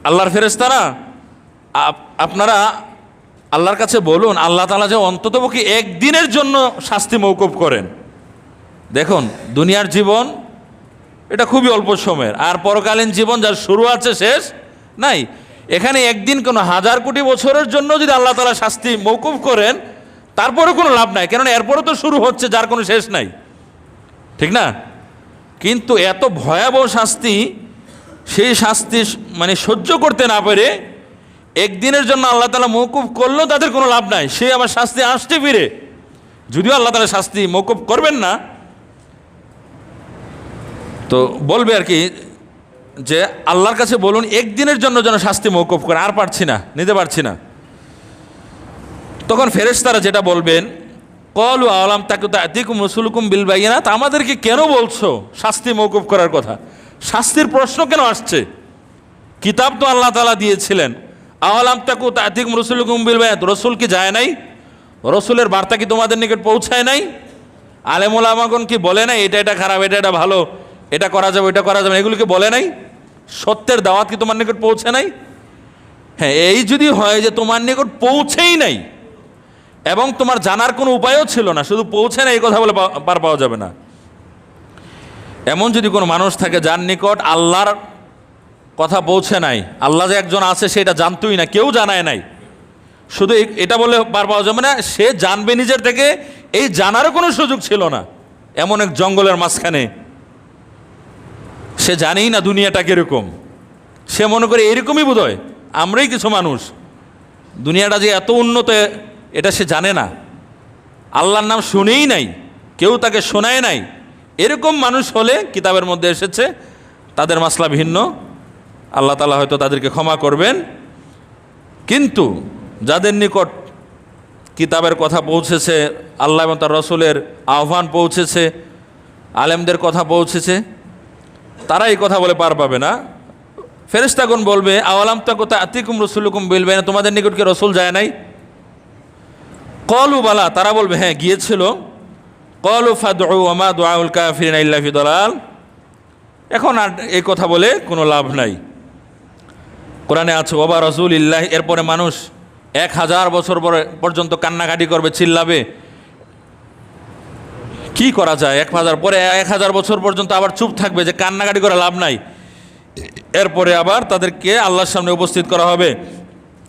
আল্লাহর ফেরেশতারা আপনারা আল্লাহর কাছে বলুন, আল্লাহ তাআলা যে অন্ততপক্ষে একদিনের জন্য শাস্তি মওকুফ করেন। দেখুন, দুনিয়ার জীবন এটা খুবই অল্প সময়ের, আর পরকালীন জীবন যার শুরু আছে শেষ নাই। এখানে একদিন কোনো 1000 কোটি বছরের জন্য যদি আল্লাহ তাআলা শাস্তি মওকুফ করেন, তারপরেও কোনো লাভ নাই, কেননা এরপরও তো শুরু হচ্ছে যার কোনো শেষ নাই, ঠিক না? কিন্তু এত ভয়াবহ শাস্তি, সেই শাস্তি মানে সহ্য করতে না পেরে একদিনের জন্য আল্লাহ তাআলা মওকুফ করলেও তাদের কোনো লাভ নাই, সে আবার শাস্তি আসতে ফিরে। যদিও আল্লাহ তাআলা শাস্তি মওকুফ করবেন না, তো বলবে আর কি যে আল্লাহর কাছে বলুন একদিনের জন্য যেন শাস্তি মওকুফ করে, আর পারছি না, নিতে পারছি না। তখন ফেরেশতারা যেটা বলবেন, ক্বালু আলাম তাকু তা'তিকুম রাসূলুকুম বিল বায়িনাত, আমাদেরকে কেন বলছো শাস্তি মওকুফ করার কথা? শাস্তির প্রশ্ন কেন আসছে? কিতাব তো আল্লাহ তাআলা দিয়েছিলেন। আলাম তাকু তা'তিকুম রাসূলুকুম বিল বায়িনাত, রসুল কি যায় নাই? রসুলের বার্তা কি তোমাদের নিকট পৌঁছায় নাই? আলেম ওলামাগণ কি বলে নাই এটা এটা খারাপ, এটা এটা ভালো, এটা করা যাবে, এটা করা যাবে, এগুলোকে বলে নাই? সত্যের দাওয়াত কি তোমার নিকট পৌঁছে নাই? হ্যাঁ, এই যদি হয় যে তোমার নিকট পৌঁছেই নাই এবং তোমার জানার কোনো উপায়ও ছিল না, শুধু পৌঁছে নাই এই কথা বলে পার পাওয়া যাবে না। এমন যদি কোনো মানুষ থাকে যার নিকট আল্লাহর কথা পৌঁছে নাই, আল্লাহ যে একজন আছে সেটা জানতোই না, কেউ জানায় নাই, শুধু এটা বলে পার পাওয়া যাবে না, সে জানবে নিজের থেকে, এই জানারও কোনো সুযোগ ছিল না। এমন এক জঙ্গলের মাঝখানে সে জানেই না দুনিয়াটা কীরকম, সে মনে করে এরকমই বোধ হয় আমরাই কিছু মানুষ, দুনিয়াটা যে এত উন্নত এটা সে জানে না, আল্লাহর নাম শুনেই নাই, কেউ তাকে শোনায় নাই। এরকম মানুষ হলে কিতাবের মধ্যে এসেছে তাদের মাসলা ভিন্ন, আল্লাহ তাআলা হয়তো তাদেরকে ক্ষমা করবেন। কিন্তু যাদের নিকট কিতাবের কথা পৌঁছেছে, আল্লাহ এবং তার রসুলের আহ্বান পৌঁছেছে, আলেমদের কথা পৌঁছেছে, তারা এই কথা বলে পার পাবে না। ফেরেশতাগণ বলবে, আওয়ালাম তাকু তা'তিকুম রাসূলুকুম বিল বায়িনাত, তোমাদের নিকট কি রসুল যায় নাই? ক্বালু বালা, তারা বলবে হ্যাঁ গিয়েছিল। ক্বালু ফাদউ ওয়া মা দুআউল কাফিরিনা ইল্লা ফি দালাল, এখন আর এই কথা বলে কোনো লাভ নাই। কোরআনে আছে ওয়া বা রাসূলিল্লাহ, এরপরে মানুষ 1000 বছর পর্যন্ত কান্নাকাটি করবে, চিল্লাবে। কি করা যায়? 1000 বছর পর্যন্ত আবার চুপ থাকবে যে কান্নাকাটি করে লাভ নাই। এরপরে আবার তাদেরকে আল্লাহর সামনে উপস্থিত করা হবে।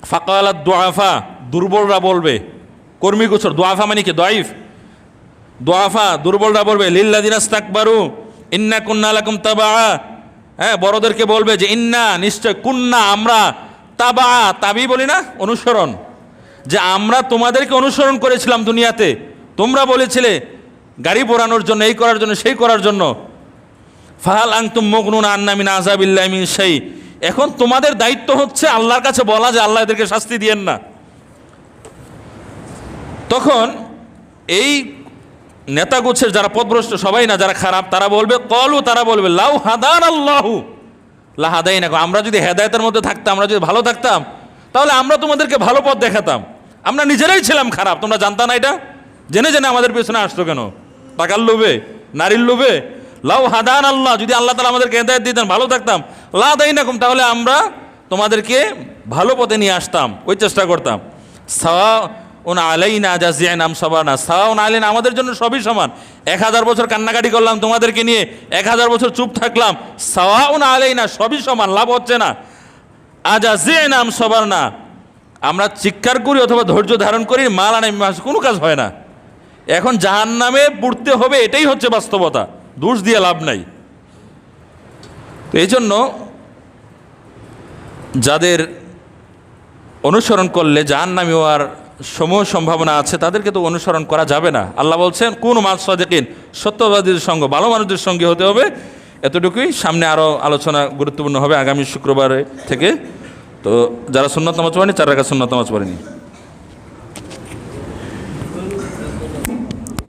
ফাকালাত দুআফা, দুর্বলরা বলবে, কর্মী গোচর, দুআফা মানে কি? দাইফ। দুআফা দুর্বলরা বলবে, লিল্লাযিনা ইসতাকবারু ইন্না কুন্না লাকুম তাবা, হ্যাঁ বড়দেরকে বলবে যে ইন্না নিশ্চয়, কুন্না আমরা, তাবা তাবি বলি না, অনুসরণ, যে আমরা তোমাদেরকে অনুসরণ করেছিলাম দুনিয়াতে, তোমরা বলেছিলে গাড়ি পোড়ানোর জন্য, এই করার জন্য, সেই করার জন্য। ফাহাল আনতুম মুগনুনা আন্না মিন আযাবিল্লাহি মিন শাই, এখন তোমাদের দায়িত্ব হচ্ছে আল্লাহর কাছে বলা যে আল্লাহ এদেরকে শাস্তি দিয়েন না। তখন এই নেতাগুচ্ছের যারা পথভ্রষ্ট, সবাই না, যারা খারাপ, তারা বলবে, ক্বালু, তারা বলবে, লাউ হাদানাল্লাহু লা হাদাইনাকুম, আমরা যদি হেদায়েতের মধ্যে থাকতাম, আমরা যদি ভালো থাকতাম, তাহলে আমরা তোমাদেরকে ভালো পথ দেখাতাম। আমরা নিজেরাই ছিলাম খারাপ, তোমরা জানতা না এটা? জেনে জেনে আমাদের পেছনে আসতো কেন? টাকার লোভে, নারীর লোভে? লাউ হাদান আল্লাহ, যদি আল্লাহ তাআলা আমাদেরকে হেদায়েত দিতেন, ভালো থাকতাম, লা হাদাইনাকুম, তাহলে আমরা তোমাদেরকে ভালো পথে নিয়ে আসতাম, ওই চেষ্টা করতাম। সাওয়াউন আলাইনা জাযি'না আম সাবারনা, সাওয়াউন আলাইনা, আমাদের জন্য সবই সমান। 1000 বছর কান্নাকাটি করলাম তোমাদেরকে নিয়ে, 1000 বছর চুপ থাকলাম, সাওয়াউন আলাইনা, সবই সমান, লাভ হচ্ছে না। আজাযি'না আম সাবারনা, আমরা চিৎকার করি অথবা ধৈর্য ধারণ করি, মালানা কোনো কাজ হয় না। এখন জাহান্নামে পড়তে হবে, এটাই হচ্ছে বাস্তবতা, দোষ দিয়ে লাভ নাই। তো এই জন্য যাদের অনুসরণ করলে জাহান্নামী হওয়ার সমূহ সম্ভাবনা আছে তাদেরকে তো অনুসরণ করা যাবে না। আল্লাহ বলছেন কোন মাস সাদিকিন, সত্যবাদীদের সঙ্গে, ভালো মানুষদের সঙ্গে হতে হবে। এতটুকুই। সামনে আরও আলোচনা গুরুত্বপূর্ণ হবে আগামী শুক্রবারে থেকে। তো যারা সুন্নত নামাজ পড়েনি 4 রাকাত সুন্নত নামাজ পড়েনি।